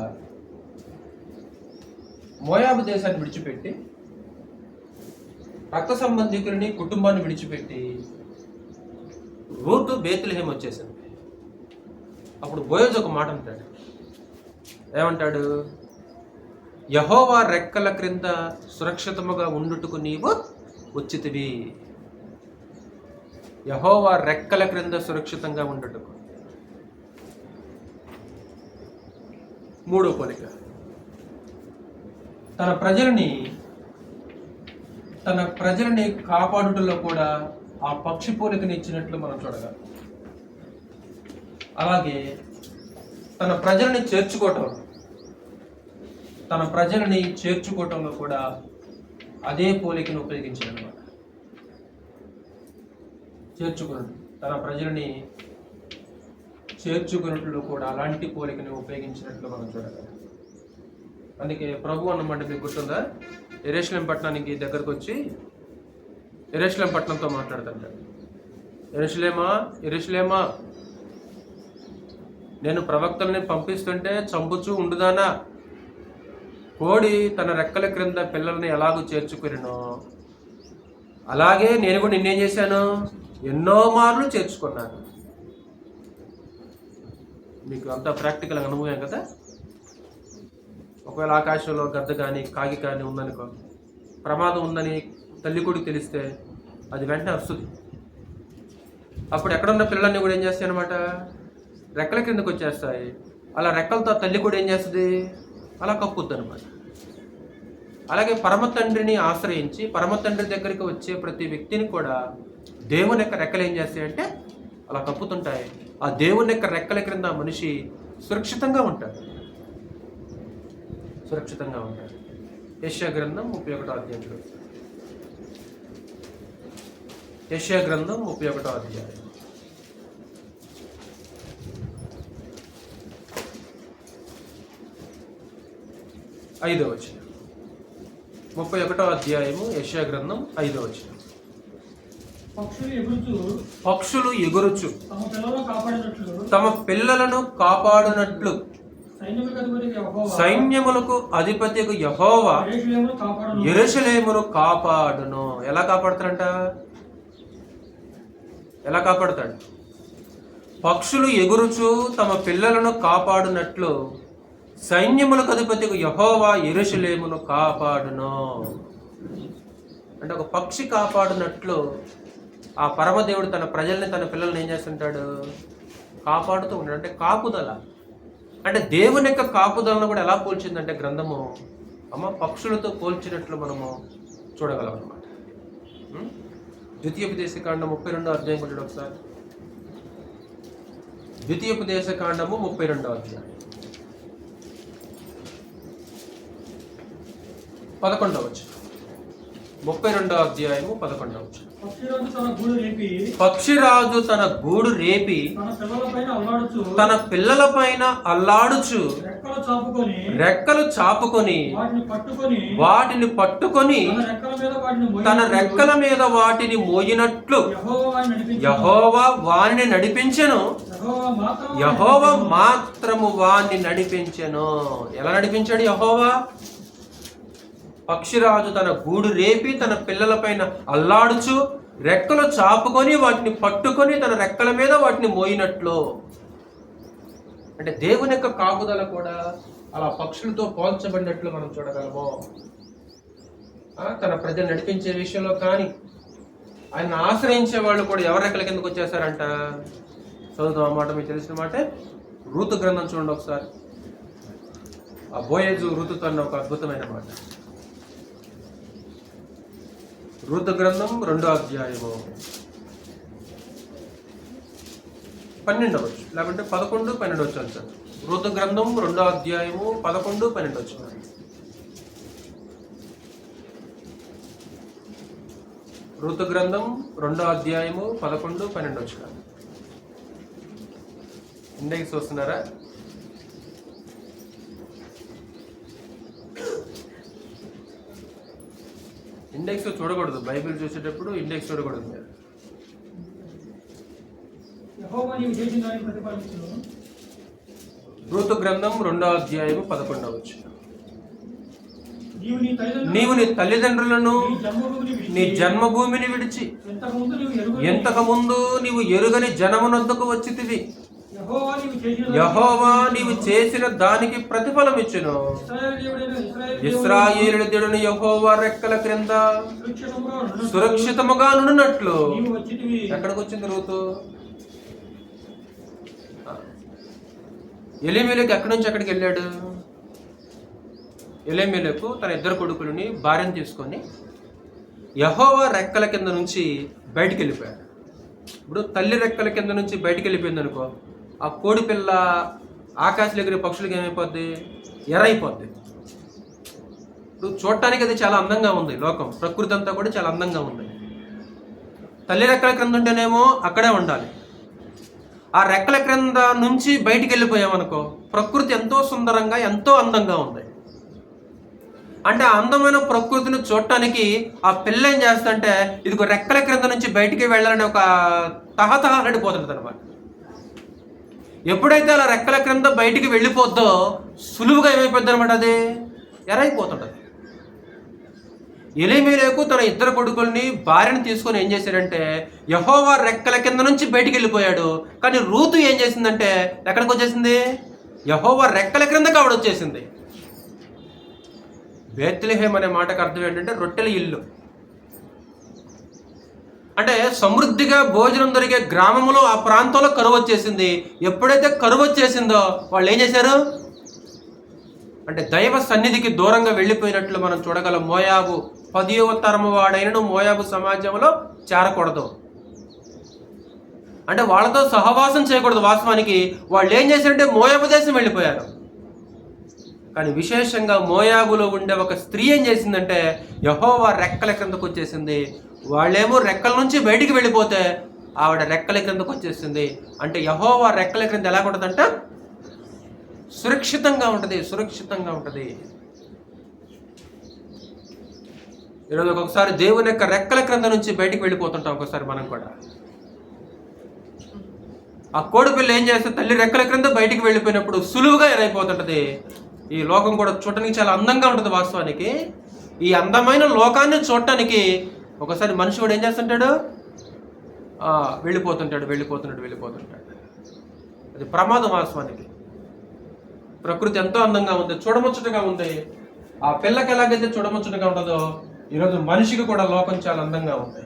మోయాబు దేశాన్ని విడిచిపెట్టి, రక్త సంబంధికులని కుటుంబాన్ని విడిచిపెట్టి రూతు బేత్లెహేం వచ్చేసింది. అప్పుడు బోయజు ఒక మాట అంటాడు, ఏమంటాడు? యెహోవా రెక్కల క్రింద సురక్షితముగా ఉండుటకు నీవు వచ్చితివి. యెహోవా రెక్కల క్రింద సురక్షితంగా ఉండుటకు. 3వ పోలిక, తన ప్రజలని కాపాడుటలో కూడా ఆ పక్షి పోలికని ఇచ్చినట్లు మనం చూడగలం. అలాగే తన ప్రజలని చేర్చుకోవటంలో కూడా అదే పోలికను ఉపయోగించాడనమాట. తన ప్రజలని చేర్చుకున్నట్లు కూడా అలాంటి పోలికను ఉపయోగించినట్లు మనం చూడగలం. అందుకే ప్రభు అన్నమాట మీకు గుర్తుందా? యెరూషలేం పట్టణానికి దగ్గరకు వచ్చి యెరూషలేం పట్టణంతో మాట్లాడుతుంటాడు. యెరూషలేమా, నేను ప్రవక్తల్ని పంపిస్తుంటే చంపుచూ ఉండుదానా? కోడి తన రెక్కల క్రింద పిల్లల్ని ఎలాగూ చేర్చుకురినో అలాగే నేను కూడా నిన్నేం చేశాను? ఎన్నో మార్లు చేర్చుకున్నాను. మీకు అంతా ప్రాక్టికల్ అనుభవం కదా. ఒకవేళ ఆకాశంలో గద్ద కానీ కాకి కానీ ఉందనుకో, ప్రమాదం ఉందని తల్లి కొడుకు తెలిస్తే అది వెంటనే అరుస్తుంది. అప్పుడు ఎక్కడున్న పిల్లలన్నీ కూడా ఏం చేస్తాయి అనమాట, రెక్కల కిందకు వచ్చేస్తాయి. అలా రెక్కలతో తల్లి కూడా ఏం చేస్తుంది, అలా కప్పుద్ది అనమాట. అలాగే పరమ తండ్రిని ఆశ్రయించి పరమ తండ్రి దగ్గరికి వచ్చే ప్రతి వ్యక్తిని కూడా దేవుని యొక్క రెక్కలు ఏం చేస్తాయంటే అలా కప్పుతుంటాయి. ఆ దేవుని యొక్క రెక్కల క్రింద మనిషి సురక్షితంగా ఉంటాడు. యెషయా గ్రంథం 31వ అధ్యాయంలో, యెషయా గ్రంథం 31వ అధ్యాయం 5వ వచనం. 31వ అధ్యాయము యెషయా గ్రంథం 5వ వచనం. పక్షులు ఎగురుచు తమ పిల్లలను కాపాడునట్లు సైన్యములకు అధిపతికి యెహోవా యెరూషలేమును కాపాడును. ఎలా కాపాడతాడు? పక్షులు ఎగురుచు తమ పిల్లలను కాపాడునట్లు సైన్యములకు అధిపతికి యెహోవా యెరూషలేమును కాపాడును. అంటే ఒక పక్షి కాపాడునట్లు ఆ పరమదేవుడు తన ప్రజల్ని, తన పిల్లల్ని ఏం చేస్తుంటాడు, కాపాడుతూ ఉంటాడు. అంటే కాపుదల, అంటే దేవుని యొక్క కాపుదలను కూడా ఎలా పోల్చిందంటే గ్రంథము పక్షులతో పోల్చినట్లు మనము చూడగలం అన్నమాట. ద్వితీయోపదేశకాండం 32వ అధ్యాయం కూడా ఒకసారి. ద్వితీయోపదేశకాండము 32వ అధ్యాయం 11వ వచనం. 32వ అధ్యాయము 11వ వచనం. పక్షిరాజు తన గూడు రేపి తన పిల్లల పైన అల్లాడుచు రెక్కలు చాపుకొని వాటిని పట్టుకొని తన రెక్కల మీద వాటిని మోయినట్లు యెహోవా వానిని నడిపించెను. యెహోవా మాత్రము వాణ్ణి నడిపించెను. ఎలా నడిపించాడు యెహోవా? పక్షిరాజు తన గూడు రేపి తన పిల్లల పైన అల్లాడుచు రెక్కలు చాపుకొని వాటిని పట్టుకొని తన రెక్కల మీద వాటిని మోయినట్లు. అంటే దేవుని యొక్క కాపుదల కూడా అలా పక్షులతో పోల్చబడినట్లు మనం చూడగలము. తన ప్రజలు నడిపించే విషయంలో కానీ ఆయన ఆశ్రయించే వాళ్ళు కూడా ఎవరి రెక్కల కిందకు వచ్చేసారంట. చదువుతాం అన్నమాట, మీకు తెలిసిన మాట. రూతు గ్రంథం చూడండి ఒకసారి. ఆ బోయేజు రూతుతో అన్న ఒక అద్భుతమైన మాట. రూతు గ్రంథం 2వ అధ్యాయము 12వ వచనం, లేకుంటే 11, 12 వచ్చాను. రూతు గ్రంథం 2వ అధ్యాయము 11, 12 వచ్చాను. రూతు గ్రంథం 2వ అధ్యాయము 11, 12 వచ్చాను. ఇండెక్స్ వస్తున్నారా? ఇండెక్స్ చూడకూడదు, బైబిల్ చూసేటప్పుడు ఇండెక్స్ చూడకూడదు మీరు. రూతు గ్రంథం 2వ అధ్యాయము 11వ వచనం. నీవు నీ తల్లిదండ్రులను నీ జన్మభూమిని విడిచి ఎంతకు ముందు నీవు ఎరుగని జనమునొద్దకు వచ్చితివి. యెహోవా నీవు చేసిన దానికి ప్రతిఫలం ఇచ్చును. ఇశ్రాయేలు దేవుని యెహోవా రెక్కల క్రింద సురక్షితముగా నుండినట్లు. ఎక్కడికి వచ్చింది రూతు? ఎలీమెలెకు ఎక్కడి నుంచి ఎక్కడికి వెళ్ళాడు? ఎలీమెలెకు తన 2 కొడుకులని భార్యను తీసుకొని యెహోవా రెక్కల కింద నుంచి బయటికి వెళ్ళిపోయాడు. ఇప్పుడు తల్లి రెక్కల కింద నుంచి బయటికి వెళ్ళిపోయింది అనుకో, ఆ కోడి పిల్ల ఆకాశంలో ఎగిరే పక్షులకి ఏమైపోద్ది? ఎరైపోద్ది. ఇప్పుడు చూడటానికి అది చాలా అందంగా ఉంది. లోకం, ప్రకృతి అంతా కూడా చాలా అందంగా ఉంది. తల్లి రెక్కల క్రింద ఉంటేనేమో అక్కడే ఉండాలి. ఆ రెక్కల క్రింద నుంచి బయటికి వెళ్ళిపోయామనుకో, ప్రకృతి ఎంతో సుందరంగా ఎంతో అందంగా ఉంది. అంటే ఆ అందమైన ప్రకృతిని చూడటానికి ఆ పిల్ల ఏం చేస్తుంటే ఇదిగో రెక్కల క్రింద నుంచి బయటికి వెళ్ళాలని ఒక తహతహలాడిపోతుంది అనమాట. ఎప్పుడైతే అలా రెక్కల క్రింద బయటికి వెళ్ళిపోద్దో సులువుగా ఏమైపోద్ది అనమాట, అది ఎరైపోతుంటది. ఎలీమెలెకు తన 2 కొడుకుల్ని భార్యను తీసుకొని ఏం చేశాడంటే యెహోవా రెక్కల కింద నుంచి బయటికి వెళ్ళిపోయాడు. కానీ రూతు ఏం చేసిందంటే ఎక్కడికి వచ్చేసింది? యెహోవా రెక్కల క్రిందకి ఆవిడ వచ్చేసింది. బేత్లెహేమ్ అనే మాటకు అర్థం ఏంటంటే రొట్టెల ఇల్లు. అంటే సమృద్ధిగా భోజనం దొరికే గ్రామంలో ఆ ప్రాంతంలో కరువు వచ్చేసింది. ఎప్పుడైతే కరువు వచ్చేసిందో వాళ్ళు ఏం చేశారు అంటే దైవ సన్నిధికి దూరంగా వెళ్ళిపోయినట్లు మనం చూడగలం. మోయాబు 10వ తరము వాడైనను మోయాబు సమాజంలో చేరకూడదు, అంటే వాళ్ళతో సహవాసం చేయకూడదు. వాస్తవానికి వాళ్ళు ఏం చేశారంటే మోయాబు దేశం వెళ్ళిపోయారు. కానీ విశేషంగా మోయాబులో ఉండే ఒక స్త్రీ ఏం చేసిందంటే యెహోవా రెక్కల క్రిందకు వచ్చేసింది. వాళ్ళేమో రెక్కల నుంచి బయటికి వెళ్ళిపోతే ఆవిడ రెక్కల క్రిందకు వచ్చేసింది. అంటే యెహోవా రెక్కల క్రింద ఎలా ఉంటుందంట? సురక్షితంగా ఉంటుంది, సురక్షితంగా ఉంటుంది. ఈరోజు ఒక్కొక్కసారి దేవుని యొక్క రెక్కల క్రింద నుంచి బయటికి వెళ్ళిపోతుంటాం. ఒకసారి మనం కూడా ఆ కోడిపిల్ల ఏం చేస్తే తల్లి రెక్కల క్రింద బయటికి వెళ్ళిపోయినప్పుడు సులువుగా ఎరైపోతుంటది. ఈ లోకం కూడా చూడటానికి చాలా అందంగా ఉంటుంది. వాస్తవానికి ఈ అందమైన లోకాన్ని చూడటానికి ఒకసారి మనిషి కూడా ఏం చేస్తుంటాడు? వెళ్ళిపోతుంటాడు. అది ప్రమాదం. వాస్తవానికి ప్రకృతి ఎంతో అందంగా ఉంది, చూడముచ్చటగా ఉంది. ఆ పిల్లకి ఎలాగైతే చూడముచ్చటగా ఉంటుందో ఈరోజు మనిషికి కూడా లోకం చాలా అందంగా ఉంది.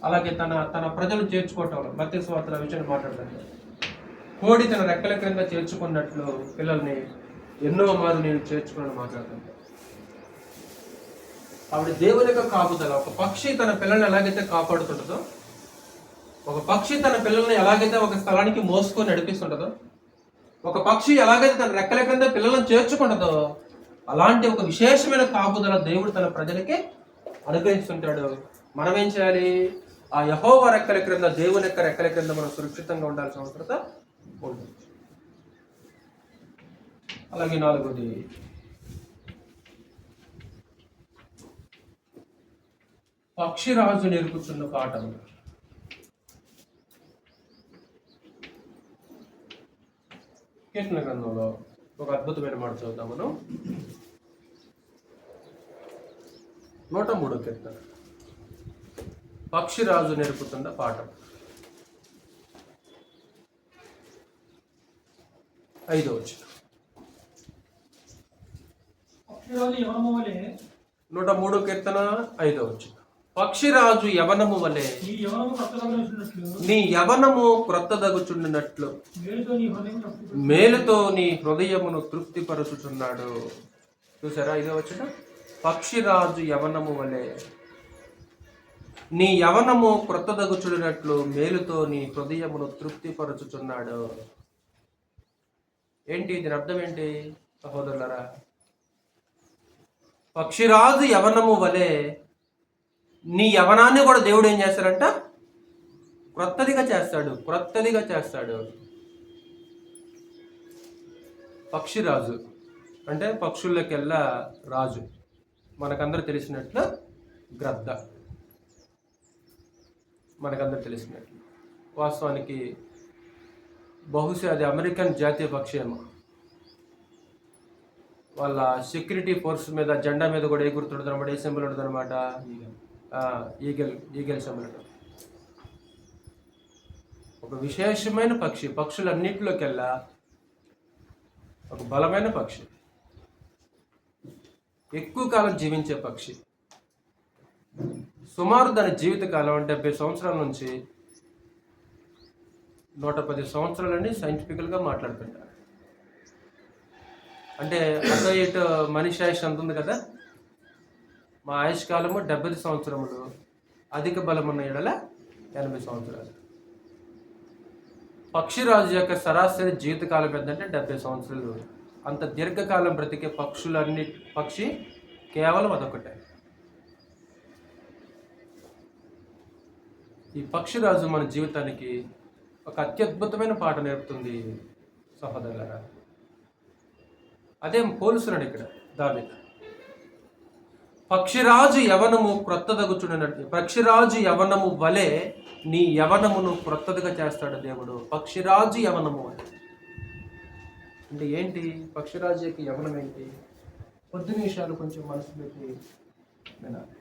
అలాగే తన ప్రజలు చేర్చుకోవటం, మత్తయి సువార్తలో విషయాన్ని మాట్లాడతాను. కోడి తన రెక్కల క్రింద చేర్చుకున్నట్లు పిల్లల్ని ఎన్నో మారు నేను చేర్చుకుని మాట్లాడతాను. ఆవిడ దేవుని యొక్క కాపుదల. ఒక పక్షి తన పిల్లల్ని ఎలాగైతే కాపాడుతుంటుందో, ఒక పక్షి తన పిల్లల్ని ఎలాగైతే ఒక స్థలానికి మోసుకొని నడిపిస్తుంటుందో, ఒక పక్షి ఎలాగైతే తన రెక్కల క్రింద పిల్లలను చేర్చుకుంటుందో, అలాంటి ఒక విశేషమైన కాపుదల దేవుడు తన ప్రజలకి అనుగ్రహిస్తుంటాడు. మనం ఏం చేయాలి? ఆ యెహోవా రెక్కల క్రింద, దేవుని యొక్క రెక్కల క్రింద మనం సురక్షితంగా ఉండాల్సిన అవసరత ఉంది. అలాగే 4వది, పక్షిరాజు నేర్పుతున్న పాఠం. కీర్తన గ్రంథంలో ఒక అద్భుతమైన మాట చదువుతాం మనం. 103వ కీర్తన, పక్షిరాజు నేర్పుతున్న పాఠం. 5వ వచనం. 103వ కీర్తన 5వ వచనం. పక్షిరాజు యవనము వలె నీ యవనము క్రొత్తదగుచుండినట్లు మేలుతో నీ హృదయమును తృప్తిపరుచుచున్నాడు. చూసారా? 5వ వచనం. పక్షిరాజు యవనము వలె నీ యవనము క్రొత్తదగుచుండినట్లు మేలుతో నీ హృదయమును తృప్తిపరుచుచున్నాడు. ఏంటి దీని అర్థం? ఏంటి సహోదరులారా? పక్షిరాజు యవనము వలె నీ యవనాన్ని కూడా దేవుడు ఏం చేస్తాడంట? క్రొత్తదిగా చేస్తాడు. పక్షిరాజు అంటే పక్షులకెల్లా రాజు. మనకందరూ తెలిసినట్లు గ్రద్ద, వాస్తవానికి బహుశా అది అమెరికన్ జాతీయ పక్షి ఏమో. వాళ్ళ సెక్యూరిటీ ఫోర్స్ మీద జెండా మీద కూడా ఏ గుర్తుంటుంది అనమాట, ఏ సింబల్ ఉంటుంది అనమాట? Eagle symbol. ఒక విశేషమైన పక్షి, పక్షులన్నింటిలోకెల్లా ఒక బలమైన పక్షి, ఎక్కువ కాలం జీవించే పక్షి. సుమారు దాని జీవితకాలం 70 సంవత్సరాల నుంచి 110 సంవత్సరాలని సైంటిఫికల్గా మాట్లాడుతుంటారు. అంటే అదో ఇటు మనిషి ఆయుష్ అంత ఉంది కదా. మా ఆయుష్ కాలము 70 సంవత్సరములు, అధిక బలం ఉన్న ఎడల 80 సంవత్సరాలు. పక్షిరాజు యొక్క సరాసరి జీవితకాలం ఎంతంటే 70 సంవత్సరాలు. అంత దీర్ఘకాలం బ్రతికే పక్షి కేవలం అదొకటే. ఈ పక్షిరాజు మన జీవితానికి ఒక అత్యద్భుతమైన పాట నేర్పుతుంది సహోదరులారా. అదేం పోలుస్తున్నాడు ఇక్కడ దావీదు. పక్షిరాజు యవనము క్రొత్తదగుచుండినట్టు, పక్షిరాజు యవనము వలె నీ యవనమును క్రొత్తదిగా చేస్తాడు దేవుడు. పక్షిరాజు యవనము అంటే ఏంటి? పక్షిరాజు యొక్క యవనం ఏంటి? కొద్ది నిమిషాలు కొంచెం మనసు పెట్టి వినాలి.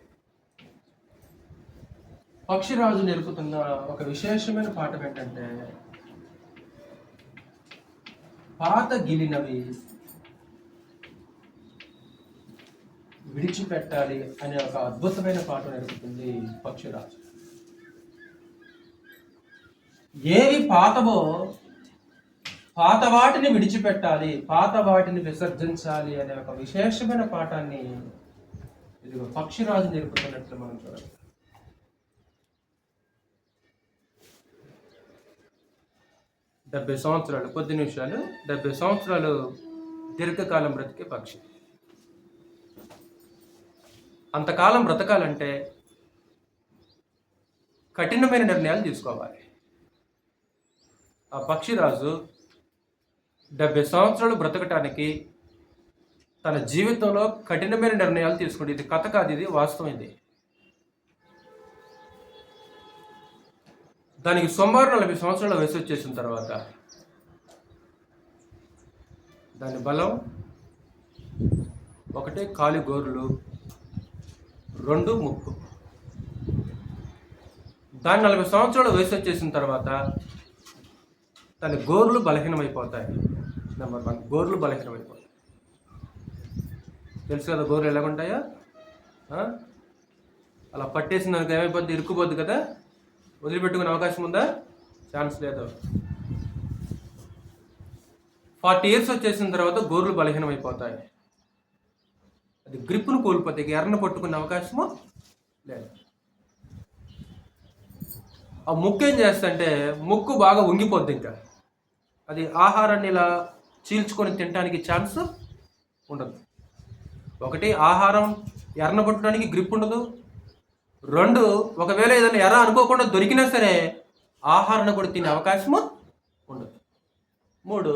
పక్షిరాజు నేర్పుతున్న ఒక విశేషమైన పాఠం ఏంటంటే, పాత గిలినవి విడిచిపెట్టాలి అనే ఒక అద్భుతమైన పాఠం నేర్పుతుంది పక్షిరాజు. ఏవి పాతవో పాత వాటిని విడిచిపెట్టాలి, పాత వాటిని విసర్జించాలి అనే ఒక విశేషమైన పాఠాన్ని ఇది పక్షిరాజు నేర్పుతున్నట్లు మనం చూడాలి. డెబ్బై సంవత్సరాలు, కొద్ది నిమిషాలు, 70 సంవత్సరాలు దీర్ఘకాలం బ్రతికే పక్షి. అంతకాలం బ్రతకాలంటే కఠినమైన నిర్ణయాలు తీసుకోవాలి. ఆ పక్షిరాజు 70 సంవత్సరాలు బ్రతకటానికి తన జీవితంలో కఠినమైన నిర్ణయాలు తీసుకుంటే, ఇది కథ కాదు, ఇది వాస్తవం. ఇది దానికి సుమారు 40 సంవత్సరాల వయసు వచ్చేసిన తర్వాత దాని బలం 1 కాలి గోర్లు, 2 ముక్కు. దాని 40 సంవత్సరాల వయసు వచ్చేసిన తర్వాత దాని గోర్లు బలహీనమైపోతాయి. నెంబర్ 1, గోర్లు బలహీనమైపోతాయి. తెలుసు కదా గోర్లు ఎలాగుంటాయో. అలా పట్టేసిన దానికి ఏమైపోద్ది, ఇరుక్కుపోద్ది కదా. వదిలిపెట్టుకునే అవకాశం ఉందా? ఛాన్స్ లేదు. 40 years వచ్చేసిన తర్వాత గోర్లు బలహీనమైపోతాయి. అది గ్రిప్ను కోల్పోతే ఎర్రను పట్టుకునే అవకాశము లేదు. ఆ ముక్కు ఏం చేస్తంటే ముక్కు బాగా వంగిపోద్ది. ఇంకా అది ఆహారాన్ని ఇలా చీల్చుకొని తినడానికి ఛాన్స్ ఉండదు. 1, ఆహారం ఎర్రను పట్టడానికి గ్రిప్ ఉండదు. 2, ఒకవేళ ఏదైనా ఎర్ర అనుకోకుండా దొరికినా సరే ఆహారాన్ని కూడా తినే అవకాశము ఉండదు. 3,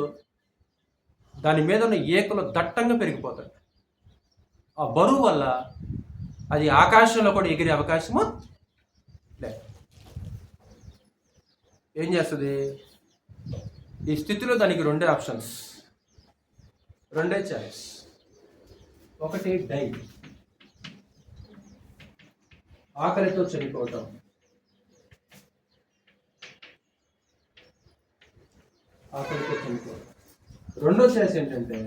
దాని మీద ఉన్న ఏకలు దట్టంగా పెరిగిపోతాయి. ఆ బరువు వల్ల అది ఆకాశంలో కూడా ఎగిరే అవకాశము లేదు. ఏం చేస్తుంది ఈ స్థితిలో? దానికి 2 ఆప్షన్స్, 2 చాయిస్. 1, డై, ఆకలితో చనిపోవటం. ఆకలితో చనిపోవటం. 2వ చాయిస్ ఏంటంటే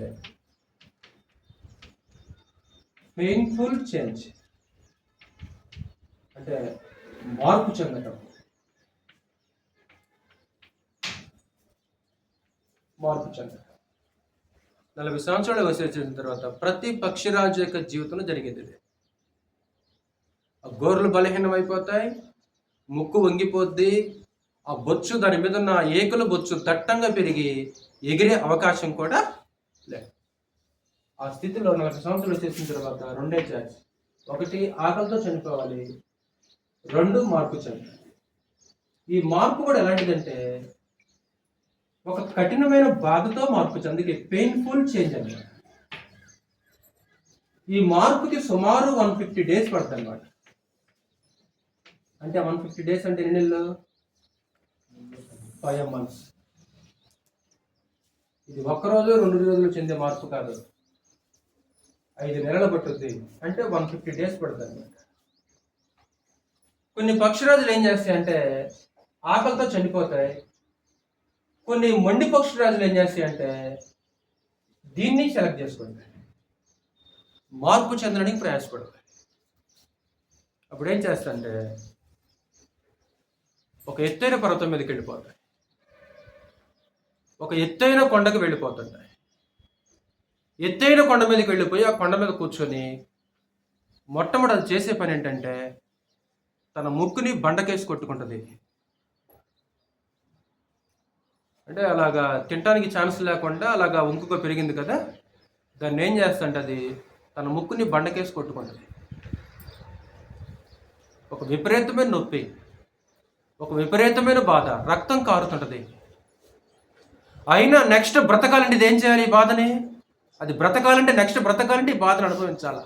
పెయిన్ఫుల్ చేంజ్, అంటే మార్పు చెందటం. మార్పు చెందటం 40 సంవత్సరాల వయసు వచ్చిన తర్వాత ప్రతి పక్షిరాజు యొక్క జీవితంలో జరిగేది. ఆ గోర్లు బలహీనమైపోతాయి, ముక్కు వంగిపోద్ది, ఆ బొచ్చు, దాని మీద ఉన్న ఏకుల బొచ్చు దట్టంగా పెరిగి ఎగిరే అవకాశం కూడా లేదు. ఆ స్థితిలో 40 సంవత్సరాలు చేసిన తర్వాత 2 చాయిస్. 1, ఆకలితో చనిపోవాలి. 2, మార్పు చెందాలి. ఈ మార్పు కూడా ఎలాంటిదంటే ఒక కఠినమైన బాధతో మార్పు చెందికి పెయిన్ఫుల్ చేంజ్ అన్నమాట. ఈ మార్పుకి సుమారు 150 days పడుతుంది అన్నమాట. అంటే 150 days అంటే ఎన్ని నెలలు? 5 months. ఇది 1 రోజు 2 రోజులు చెందే మార్పు కాదు, 5 నెలలు పట్టుద్ది. అంటే 150 days పడుతుంది అన్నమాట. కొన్ని పక్షిరాజులు ఏం చేస్తాయి అంటే ఆకలితో చనిపోతాయి. కొన్ని మొండి పక్షిరాజులు ఏం చేస్తాయి అంటే దీన్ని సెలెక్ట్ చేసుకుంటాయి, మార్పు చెందడానికి ప్రయాసపడతాయి. అప్పుడు ఏం చేస్తాయంటే ఒక ఎత్తైన పర్వతం మీదకి వెళ్ళిపోతాయి, ఒక ఎత్తైన కొండకు వెళ్ళిపోతుంటాయి. ఎత్తైన కొండ మీదకి వెళ్ళిపోయి ఆ కొండ మీద కూర్చొని మొట్టమొదటి అది చేసే పని ఏంటంటే తన ముక్కుని బండకేసి కొట్టుకుంటుంది. అంటే అలాగా తినడానికి ఛాన్స్ లేకుండా అలాగా ఉంకుగా పెరిగింది కదా, దాన్ని ఏం చేస్తుంటే అది తన ముక్కుని బండకేసి కొట్టుకుంటుంది. ఒక విపరీతమైన నొప్పి, ఒక విపరీతమైన బాధ, రక్తం కారుతుంటుంది. అయినా నెక్స్ట్ బ్రతకాలంటే ఇది ఏం చేయాలి? ఈ బాధని, అది బ్రతకాలంటే నెక్స్ట్ బ్రతకాలంటే ఈ బాధను అనుభవించాలి.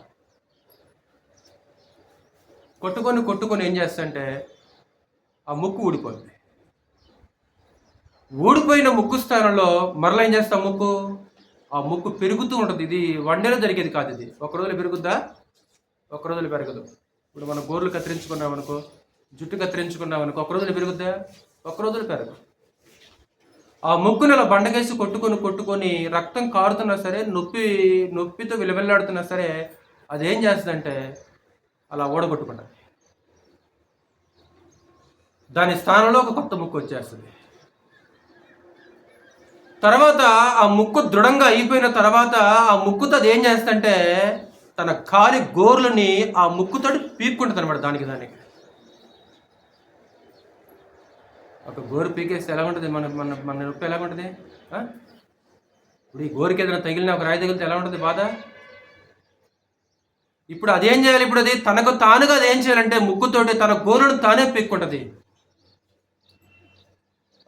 కొట్టుకొని ఏం చేస్తుంటే ఆ ముక్కు ఊడిపోతుంది. ఊడిపోయిన ముక్కు స్థానంలో మరలా ఏం చేస్తాం? ఆ ముక్కు పెరుగుతూ ఉంటుంది. ఇది 1 day జరిగేది కాదు. ఇది 1 రోజులు పెరుగుద్దా? 1 రోజులు పెరగదు. ఇప్పుడు మనం గోర్లు కత్తిరించుకున్నాం అనుకో, జుట్టు కత్తిరించుకున్నాం అనుకో, 1 రోజులు పెరుగుద్దా? 1 రోజులు పెరగదు. ఆ ముక్కుని అలా బండకేసి కొట్టుకొని రక్తం కారుతున్నా సరే, నొప్పితో విలవెల్లాడుతున్నా సరే అది ఏం చేస్తుందంటే అలా ఓడగొట్టుకుంటుంది. దాని స్థానంలో ఒక కొత్త ముక్కు వచ్చేస్తుంది. తర్వాత ఆ ముక్కు దృఢంగా అయిపోయిన తర్వాత ఆ ముక్కుతో అది ఏం చేస్తుంటే తన కాలి గోర్లని ఆ ముక్కుతోటి పీక్కుంటుంది అనమాట. దానికి ఒక గోరు పీకేస్తే ఎలా ఉంటుంది? మన మన మన నొప్పి ఎలా ఉంటుంది? ఇప్పుడు ఈ గోరుకి ఏదైనా తగిలిన, ఒక రాయి తగిలితే ఎలా ఉంటుంది బాధ? ఇప్పుడు అదేం చేయాలి? ఇప్పుడు అది తనకు తానుగా అది ఏం చేయాలంటే ముక్కుతోటి తన గోరును తానే పీక్కుంటుంది.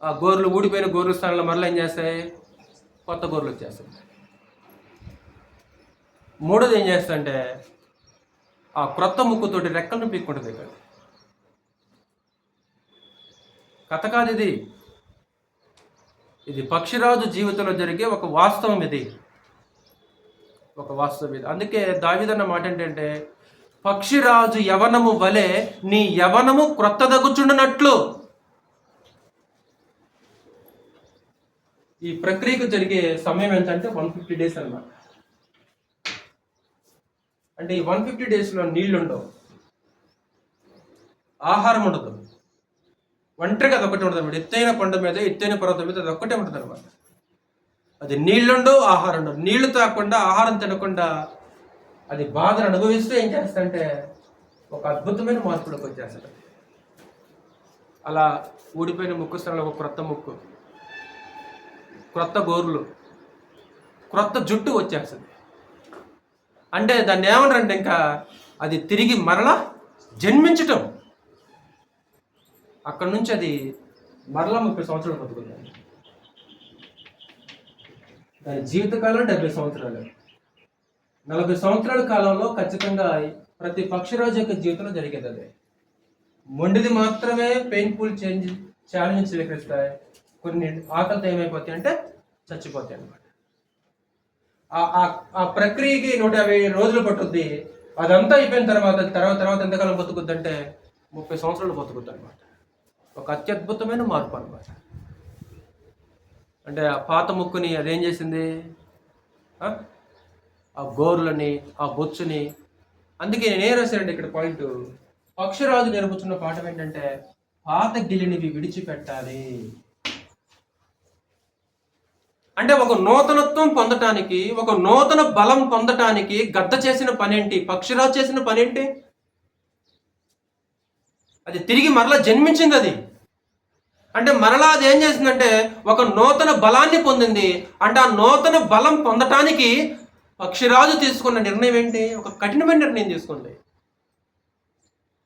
ఆ గోర్లు ఊడిపోయిన గోర్ల స్థానంలో మరలా ఏం చేస్తాయి? కొత్త గోర్లు వచ్చేస్తాయి. మూడోది ఏం చేస్తాయంటే ఆ క్రొత్త ముక్కుతోటి రెక్కలను పీక్కుంటుంది. కథ కాదు ఇది, ఇది పక్షిరాజు జీవితంలో జరిగే ఒక వాస్తవం. ఇది ఒక వాస్తవం ఇది. అందుకే దావీదన్న మాట ఏంటంటే, పక్షిరాజు యవనము వలె నీ యవనము క్రొత్తదగుచుండునట్లు. ఈ ప్రక్రియకు జరిగే సమయం ఎంత అంటే 150 days అన్నమాట. అంటే ఈ 150 daysలో నీళ్లు ఉండవు, ఆహారం ఉండదు, ఒంటరిగా అది ఒకటి ఉంటుంది అనమాట. ఎత్తైన కొండ మీద, ఎత్తైన పర్వతం మీద అది ఒక్కటే ఉంటుంది అనమాట. అది నీళ్లుండవు, ఆహారం ఉండవు. నీళ్లు తాగకుండా, ఆహారం తినకుండా అది బాధను అనుభవిస్తూ ఏం చేస్తుంటే ఒక అద్భుతమైన మార్పులోకి వచ్చేస్తుంది. అలా ఊడిపోయిన ముక్కు స్థలంలో ఒక క్రొత్త ముక్కు, క్రొత్త గోర్లు, క్రొత్త జుట్టు వచ్చేస్తుంది. అంటే దాన్ని ఏమన్నారంటే ఇంకా అది తిరిగి మరలా జన్మించటం. అక్కడి నుంచి అది మరలా 30 సంవత్సరాలు బతుకుతుంది. దాని జీవితకాలం 70 సంవత్సరాలు. 40 సంవత్సరాల కాలంలో ఖచ్చితంగా ప్రతి పక్షిరాజు యొక్క జీవితంలో జరిగేది అదే. మొండిది మాత్రమే పెయిన్ఫుల్ ఛాలెంజ్ స్వీకరిస్తాయి. కొన్ని ఆకలితో ఏమైపోతాయి అంటే చచ్చిపోతాయి అన్నమాట. ఆ ప్రక్రియకి 150 రోజులు పట్టుద్ది. అదంతా అయిపోయిన తర్వాత ఎంతకాలం బతుకుద్ది అంటే 30 సంవత్సరాలు బతుకుద్ది అనమాట. ఒక అత్యద్భుతమైన మార్పు అనమాట. అంటే ఆ పాత ముక్కుని అదేం చేసింది? ఆ గోర్లని, ఆ బొచ్చుని. అందుకే నేనేం రాశానండి ఇక్కడ పాయింట్, పక్షిరాజు నేర్పుతున్న పాఠం ఏంటంటే పాత గిలినివి విడిచిపెట్టాలి. అంటే ఒక నూతనత్వం పొందటానికి, ఒక నూతన బలం పొందటానికి గద్ద చేసిన పనేంటి? పక్షిరాజు చేసిన పనేంటి? అది తిరిగి మరలా జన్మించింది. అది అంటే మరలా అది ఏం చేసిందంటే ఒక నూతన బలాన్ని పొందింది. అంటే ఆ నూతన బలం పొందటానికి పక్షిరాజు తీసుకున్న నిర్ణయం ఏంటి? ఒక కఠినమైన నిర్ణయం తీసుకుంది.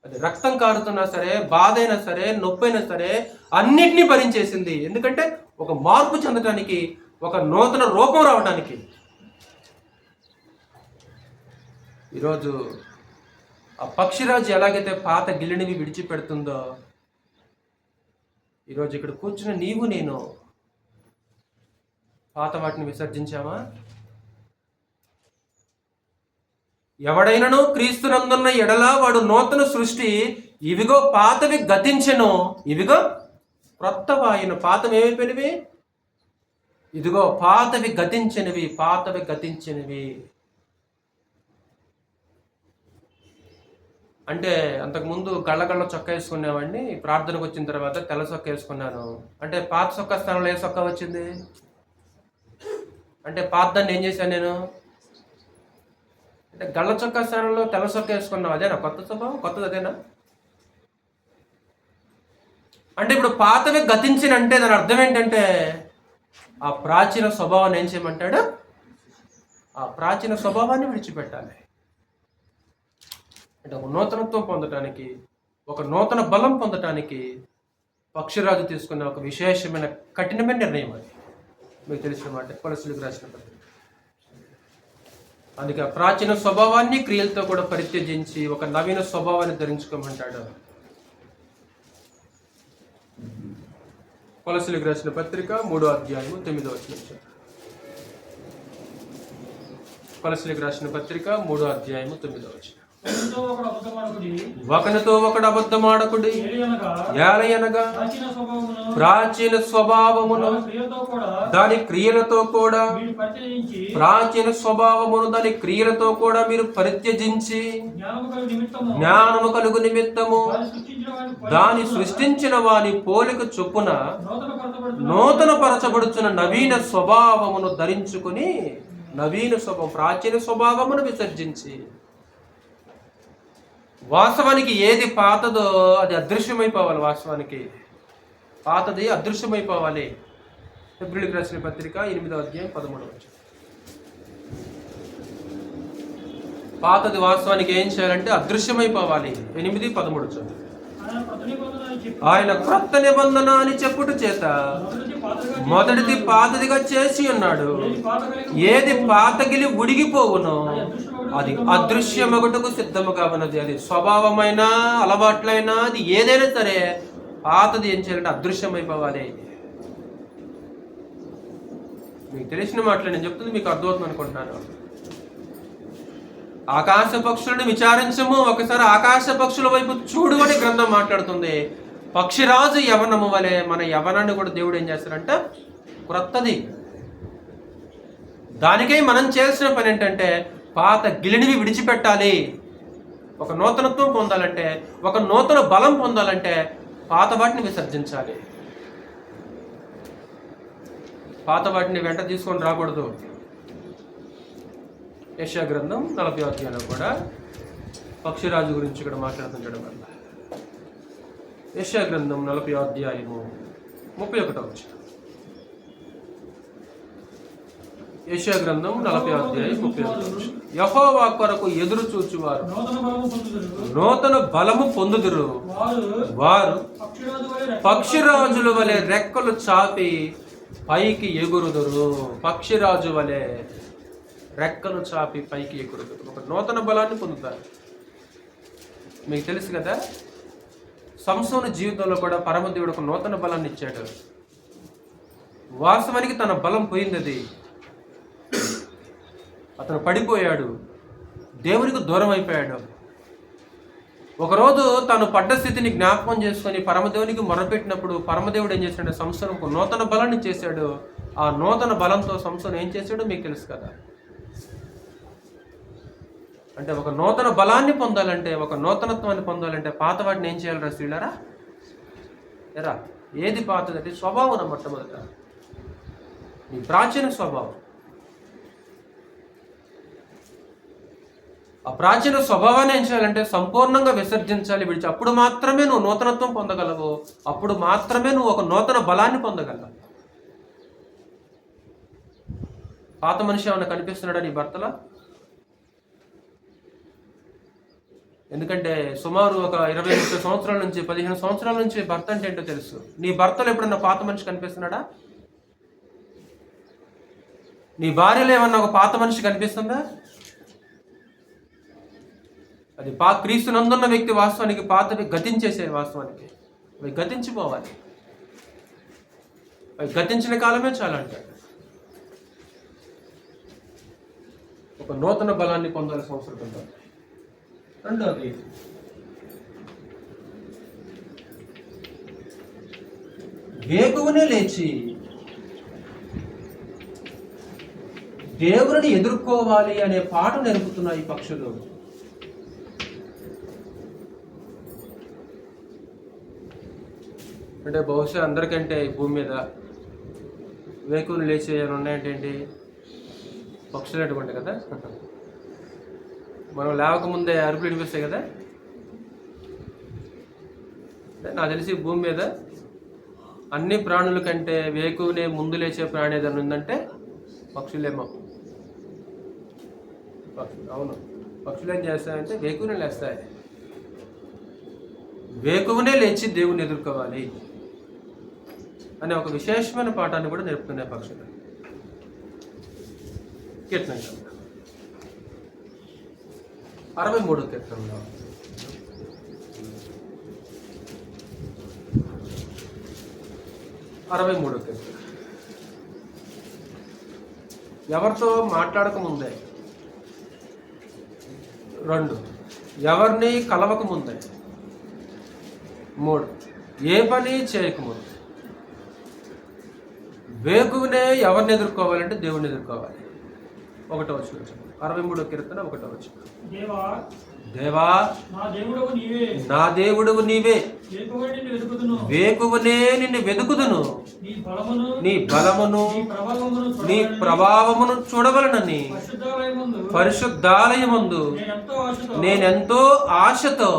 అది రక్తం కారుతున్నా సరే, బాధ అయినా సరే, నొప్పి అయినా సరే అన్నిటినీ భరించేసింది. ఎందుకంటే ఒక మార్పు చెందటానికి, ఒక నూతన రూపం రావడానికి. ఈరోజు ఆ పక్షిరాజు ఎలాగైతే పాత గిల్లినివి విడిచిపెడుతుందో, ఈరోజు ఇక్కడ కూర్చున్న నీవు నేను పాత వాటిని విసర్జించామా? ఎవడైనను క్రీస్తునందున్న ఎడల వాడు నూతన సృష్టి, ఇవిగో పాతవి గతించెను, ఇవిగో క్రొత్తవాయును. పాతవి ఏమైపోయినవి? ఇదిగో పాతవి గతించినవి, పాతవి గతించినవి. అంటే అంతకుముందు గళ్ళ చొక్కా వేసుకునేవాడిని, ప్రార్థనకు వచ్చిన తర్వాత తెల్ల చొక్కా వేసుకున్నాను. అంటే పాత చొక్కా స్థానంలో ఏ చొక్కా వచ్చింది? అంటే పాత దాన్ని ఏం చేశాను నేను? అంటే గళ్ళ చొక్కా స్థానంలో తెల్ల చొక్కా వేసుకున్నావు. అదేనా కొత్త స్వభావం? కొత్తది అదేనా? అంటే ఇప్పుడు పాతవి గతించినంటే దాని అర్థం ఏంటంటే ఆ ప్రాచీన స్వభావాన్ని ఏం చేయమంటాడు? ఆ ప్రాచీన స్వభావాన్ని విడిచిపెట్టాలి. అంటే ఒక నూతనత్వం పొందటానికి, ఒక నూతన బలం పొందటానికి పక్షిరాజు తీసుకున్న ఒక విశేషమైన కఠినమైన నిర్ణయం. అది మీకు తెలిసిన మాట. కొలస్సీలకు రాసిన పత్రిక. అందుకే ఆ ప్రాచీన స్వభావాన్ని క్రియలతో కూడా పరిత్యజించి ఒక నవీన స్వభావాన్ని ధరించుకోమంటాడు. కొలస్సీలకు రాసిన పత్రిక 3వ అధ్యాయము 9వ వచనం. కొలస్సీలకు రాసిన పత్రిక 3వ అధ్యాయము 9వ వచనం. ఒకనితో ఒకడు అబద్ధమాడకుడి. ఒకనితో ఒకడు అబద్ధమాడకుడి. ఏలయనగా ప్రాచీన స్వభావమును ప్రాచీన స్వభావమును దాని క్రియతో కూడా దాని క్రియలతో కూడా వీడు పరిత్యజించి ప్రాచీన స్వభావమును దాని క్రియలతో కూడా మీరు పరిత్యజించి జ్ఞానము కలుగు జ్ఞానము కలుగు నిమిత్తము నిమిత్తము దాన్ని సృష్టించిన వాని దాని సృష్టించిన వాని పోలిక చొప్పున నూతనపరచబడుతున్న నూతన పరచబడుచున్న నవీన స్వభావమును ధరించుకుని నవీన స్వభావం ప్రాచీన స్వభావమును విసర్జించి. వాస్తవానికి ఏది పాతదో అది అదృశ్యమైపోవాలి. వాస్తవానికి పాతది అదృశ్యమైపోవాలి. హెబ్రీయులకు రాసిన పత్రిక 8వ అధ్యాయం 13వ వచనం. పాతది వాస్తవానికి ఏం చేయాలంటే అదృశ్యమైపోవాలి. 8:13 చదువు. ఆయన క్రొత్త నిబంధన అని చెప్పుట చేత మొదటిది పాతదిగా చేసి ఉన్నాడు. ఏది పాతగిలి ఉడిగిపోవునో అది అదృశ్యమగుటకు సిద్ధముగా ఉన్నది. అది స్వభావమైన అలవాట్లైనా అది ఏదైనా సరే పాతది ఏం చేయాలంటే అదృశ్యమైపోవాలి. మీకు తెలిసిన మాటలు నేను చెప్తుంది మీకు అర్థమవుతుంది అనుకుంటున్నాను. ఆకాశ పక్షులను విచారించము, ఒకసారి ఆకాశ పక్షుల వైపు చూడు అని గ్రంథం మాట్లాడుతుంది. పక్షిరాజు యవనము వలె మన యవనాన్ని కూడా దేవుడు ఏం చేస్తారంటే క్రొత్తది. దానికై మనం చేసిన పని ఏంటంటే పాత గిలినివి విడిచిపెట్టాలి. ఒక నూతనత్వం పొందాలంటే, ఒక నూతన బలం పొందాలంటే పాత వాటిని విసర్జించాలి. పాత వాటిని వెంట తీసుకొని రాకూడదు. యెషయా గ్రంథం 40వ అధ్యాయంలో కూడా పక్షిరాజు గురించి ఇక్కడ మాట్లాడుతుండడం వల్ల యెషయా గ్రంథం 40వ అధ్యాయము 31వ వచనం. యెషయా గ్రంథం 40వ అధ్యాయం 31వ వచనం. యెహోవా కొరకు ఎదురు చూచువారు నూతన బలము పొందుదురు. వారు పక్షిరాజుల వలె రెక్కలు చాపి పైకి ఎగురుదురు. పక్షిరాజు వలె రెక్కలు చాపి పైకి ఎగురుదురు. ఒక నూతన బలాన్ని పొందుతారు. మీకు తెలుసు కదా, సంసోను జీవితంలో కూడా పరమదేవుడు ఒక నూతన బలాన్ని ఇచ్చాడు. వాస్తవానికి తన బలం పోయింది. అది అతను పడిపోయాడు, దేవునికి దూరం అయిపోయాడు. ఒకరోజు తను పడ్డ స్థితిని జ్ఞాపకం చేసుకొని పరమదేవునికి మొరపెట్టినప్పుడు పరమదేవుడు ఏం చేశాడు? సంసోనుకు నూతన బలాన్ని చేశాడు. ఆ నూతన బలంతో సంసోను ఏం చేశాడో మీకు తెలుసు కదా. అంటే ఒక నూతన బలాన్ని పొందాలంటే, ఒక నూతనత్వాన్ని పొందాలంటే పాత వాటిని ఏం చేయాలి స్త్రీలారా? ఎరా ఏది పాతదంటే స్వభావం. మొట్టమొదట నీ ప్రాచీన స్వభావం. ఆ ప్రాచీన స్వభావాన్ని ఏం చేయాలంటే సంపూర్ణంగా విసర్జించాలి, విడిచి. అప్పుడు మాత్రమే నువ్వు నూతనత్వం పొందగలవు. అప్పుడు మాత్రమే నువ్వు ఒక నూతన బలాన్ని పొందగలవు. పాత మనిషి ఏమన్నా కనిపిస్తున్నాడా నీ భర్తలో? ఎందుకంటే సుమారు ఒక 20-30 సంవత్సరాల నుంచి 15 సంవత్సరాల నుంచి భర్త అంటే ఏంటో తెలుసు. నీ భర్తలో ఎప్పుడన్నా పాత మనిషి కనిపిస్తున్నాడా? నీ భార్యలో ఏమన్నా ఒక పాత మనిషి కనిపిస్తుందా? అది క్రీస్తు నందున్న వ్యక్తి వాస్తవానికి పాతవి గతించేసే, వాస్తవానికి అవి గతించిపోవాలి. అవి గతించిన కాలమే చాలా అంటాడు. ఒక నూతన బలాన్ని పొందాల్సిన అవసరం ఉంటుంది. రెండోది, వేకువనే లేచి దేవుని ఎదుర్కోవాలి అనే పాట నేర్పుతున్నాయి ఈ పక్షులు. అంటే బహుశా అందరికంటే ఈ భూమి మీద వేకువని లేచి ఉన్నాయంటే ఏంటి? పక్షులు అటువంటి కదా. మనం లేవకముందే అరుపులు వినిపిస్తాయి కదా. నాకు తెలిసి భూమి మీద అన్ని ప్రాణుల కంటే వేకువనే ముందు లేచే ప్రాణి ఏదైనా ఉందంటే పక్షులేమో. అవును, పక్షులు ఏం చేస్తాయంటే వేకువనే లేస్తాయి. వేకువనే లేచి దేవుని ఎదుర్కోవాలి అనే ఒక విశేషమైన పాఠాన్ని కూడా నేర్పుతున్నాయి పక్షులు. కీర్తన 63వ కీర్తనలో 63వ కీర్తన. ఎవరితో మాట్లాడక ముందే 2 ఎవరిని కలవక ముందే. 3, ఏ పని చేయకముందు. వేకువనే ఎవరిని ఎదుర్కోవాలంటే దేవుణ్ణి ఎదుర్కోవాలి. 1వ వచనం, 63వ కీర్తన 1వ వచనం. దేవా దేవా నా దేవుడవు నీవే, నా దేవుడవు నీవే, వేకువనే నిన్ను వెతుకుదును. వేకువనే నిన్ను వెతుకుదును. నీ బలమును నీ బలమును నీ ప్రభావమును చూడవలనని పరిశుద్ధాలయమందు నేనెంతో ఆశతో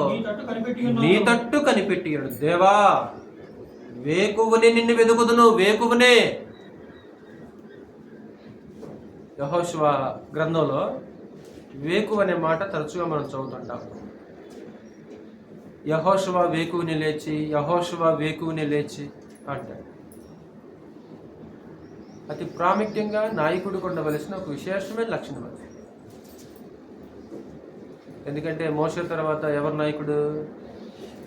నీ తట్టు కనిపెట్టియున్నాను. దేవా వేకువనే నిన్ను వెతుకుదును. వేకువనే. యెహోషువ గ్రంథంలో వేకువ అనే మాట తరచుగా మనం చదువుతుంటాం. యెహోషువ వేకువని లేచి, యెహోషువ వేకువని లేచి అంటాడు. అతి ప్రాముఖ్యంగా నాయకుడికి ఉండవలసిన ఒక విశేషమైన లక్షణం అది. ఎందుకంటే మోషే తర్వాత ఎవరు నాయకుడు?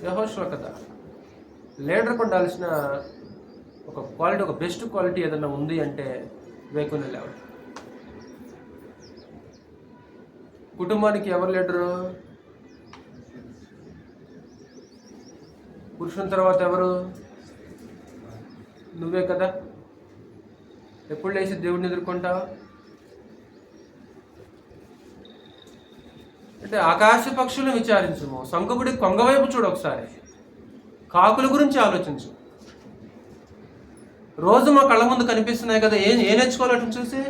యెహోషువ కదా. లీడర్కి ఉండాల్సిన ఒక క్వాలిటీ, ఒక బెస్ట్ క్వాలిటీ ఏదైనా ఉంది అంటే వేకువని లేవడం. కుటుంబానికి ఎవరు లీడరు? పురుషుని తర్వాత ఎవరు? నువ్వే కదా. ఎప్పుడు లేచి దేవుడిని ఎదుర్కొంటావు? అంటే ఆకాశ పక్షులను విచారించము, శంఖపుడి కొంగవైపు చూడు, ఒకసారి కాకుల గురించి ఆలోచించు. రోజు మా కళ్ళ ముందు కనిపిస్తున్నాయి కదా, ఏం నేర్చుకోవాలని చూసి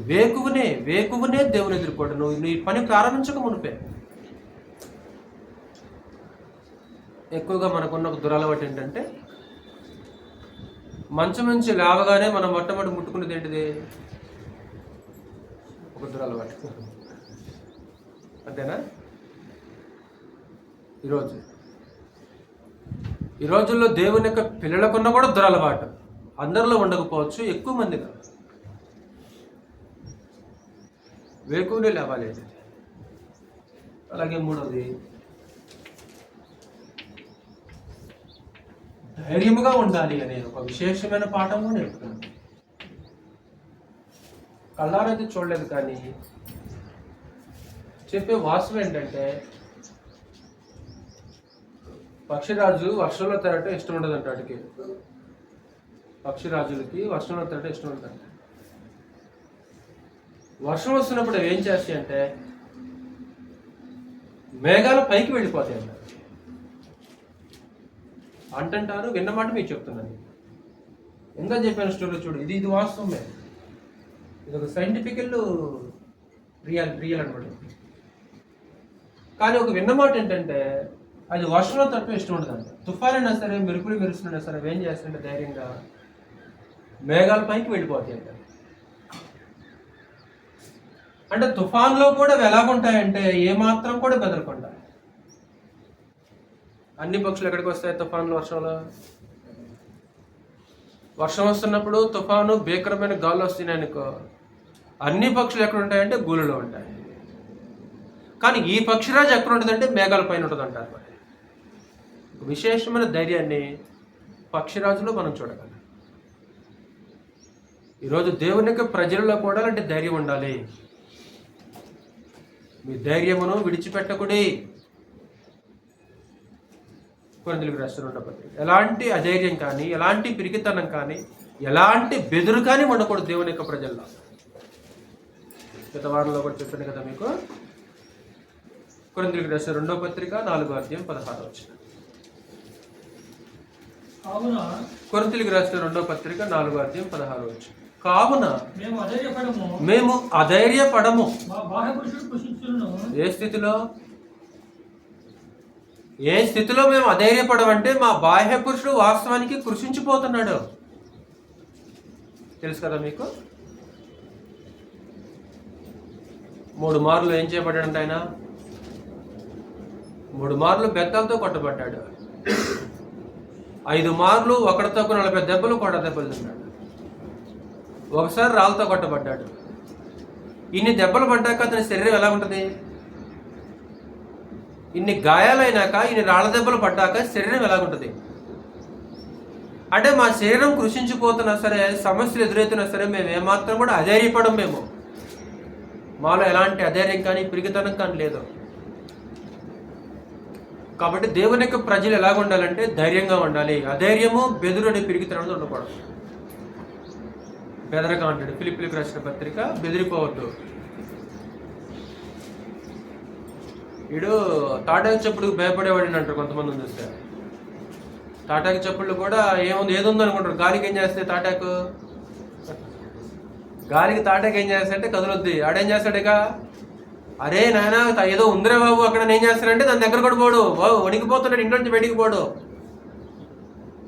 వేకువనే దేవుని ఎదుర్కోవడం. నువ్వు నీ పని ప్రారంభించక మునిపే. ఎక్కువగా మనకున్న ఒక దురలవాటు ఏంటంటే, మంచం నుంచి లేవగానే మనం మొట్టమొదటి ముట్టుకునేది ఏంటిది? ఒక దురలవాటు. అంతేనా? ఈ రోజుల్లో దేవుని యొక్క పిల్లలకున్న కూడా దురలవాటు. అందరిలో ఉండకపోవచ్చు, ఎక్కువ మందిగా. వేకువనే లేవాలి. అలాగే 3వది, ధైర్యముగా ఉండాలి అనే ఒక విశేషమైన పాఠము నేర్పుతున్నాను. కళ్ళారైతే చూడలేదు, కానీ చెప్పే వాస్తవం ఏంటంటే, పక్షిరాజు వర్షంలో తిరగటం ఇష్టం ఉండదంట. వాటికి, పక్షిరాజులకి వర్షంలో తిరగటం ఇష్టం ఉండదంట. వర్షం వస్తున్నప్పుడు అవి ఏం చేస్తాయి అంటే, మేఘాల పైకి వెళ్ళిపోతాయి అంటారు. విన్నమాట మీకు చెప్తున్నాను. ఎంత చెప్పిన స్టోరీ చూడు, ఇది వాస్తవమే. ఇది ఒక సైంటిఫికల్ రియల్ అనమాట. కానీ ఒక విన్నమాట ఏంటంటే, అది వర్షంలో తప్ప ఇష్టం ఉండదంట. తుఫానైనా సరే, మెరుపులు మెరుస్తున్నా సరే, ఏం చేస్తుంటే ధైర్యంగా మేఘాల పైకి వెళ్ళిపోతాయి అంట. అంటే తుఫాన్లో కూడా ఎలాగుంటాయంటే, ఏమాత్రం కూడా బెదరకుండా. అన్ని పక్షులు ఎక్కడికి వస్తాయి తుఫాన్లు, వర్షంలో? వర్షం వస్తున్నప్పుడు తుఫాను భీకరమైన గాలు వస్తున్నాయి అనుకో, అన్ని పక్షులు ఎక్కడ ఉంటాయంటే గూళ్ళలో ఉంటాయి. కానీ ఈ పక్షిరాజు ఎక్కడ ఉంటుందంటే మేఘాల పైన ఉంటుంది అంటారు. విశేషమైన ధైర్యాన్ని పక్షిరాజులో మనం చూడగలం. ఈరోజు దేవుని యొక్క ప్రజల్లో కూడా అలాంటి ధైర్యం ఉండాలి. మీ ధైర్యమును విడిచిపెట్టకుడి. కొరింథీయులకు రాసిన 2వ పత్రిక. ఎలాంటి అధైర్యం కానీ, ఎలాంటి పిరికితనం కానీ, ఎలాంటి బెదురు కానీ ఉండకూడదు దేవుని యొక్క ప్రజల్లో. గత వారంలో కూడా చెప్పాను కదా మీకు. కొరింథీయులకు రాసిన 2వ పత్రిక 4వ అధ్యాయం 16వ వచనం. కొరింథీయులకు రాసిన 2వ పత్రిక 4వ అధ్యాయం 16వ వచనం. కావున మేము అధైర్యపడము. ఏ స్థితిలో మేము అధైర్యపడమంటే, మా బాహ్య పురుషుడు వాస్తవానికి కృషించిపోతున్నాడు. తెలుసు కదా మీకు. 3 మార్లు ఏం చేయబడ్డాడంటే ఆయన? 3 మార్లు బెత్తాలతో కొట్టబడ్డాడు. 5 మార్లు ఒకటితో 40 దెబ్బలు, కొట్ట దెబ్బలు తిన్నాడు. ఒకసారి రాళ్ళతో కొట్టబడ్డాడు. ఇన్ని దెబ్బలు పడ్డాక అతని శరీరం ఎలా ఉంటుంది? ఇన్ని గాయాలైనాక, ఇన్ని రాళ్ళ దెబ్బలు పడ్డాక శరీరం ఎలా ఉంటుంది? అంటే మా శరీరం కృషించిపోతున్నా సరే, సమస్యలు ఎదురవుతున్నా సరే, మేము ఏమాత్రం కూడా అధైర్యపడం. మేము మాలో ఎలాంటి అధైర్యం కానీ పిరిగితనం కానీ లేదు. కాబట్టి దేవుని యొక్క ప్రజలు ఎలాగ ఉండాలంటే ధైర్యంగా ఉండాలి. అధైర్యము, బెదురు అనే పిరిగితనం అనేది ఉండకూడదు. బెదరగా అంటాడు ఫిలిప్పీయులకు రాసిన పత్రిక, బెదిరిపోవద్దు. వీడు తాటాకి చెప్పులకు భయపడేవాడిని అంటారు కొంతమంది చూస్తే. తాటాకి చెప్పులు కూడా ఏదుంది అనుకుంటారు. గాలికి ఏం చేస్తే తాటాకు, గాలికి తాటాకి ఏం చేస్తాడంటే కదులొద్ది. ఆడేం చేస్తాడు ఇక, అరే నాయన ఏదో ఉందిరా బాబు అక్కడ ఏం చేస్తాడంటే దాని దగ్గర కూడా పోడు, బాబు వణికిపోతున్నాడు, ఇంట్లో నుంచి బయటికి పోడు.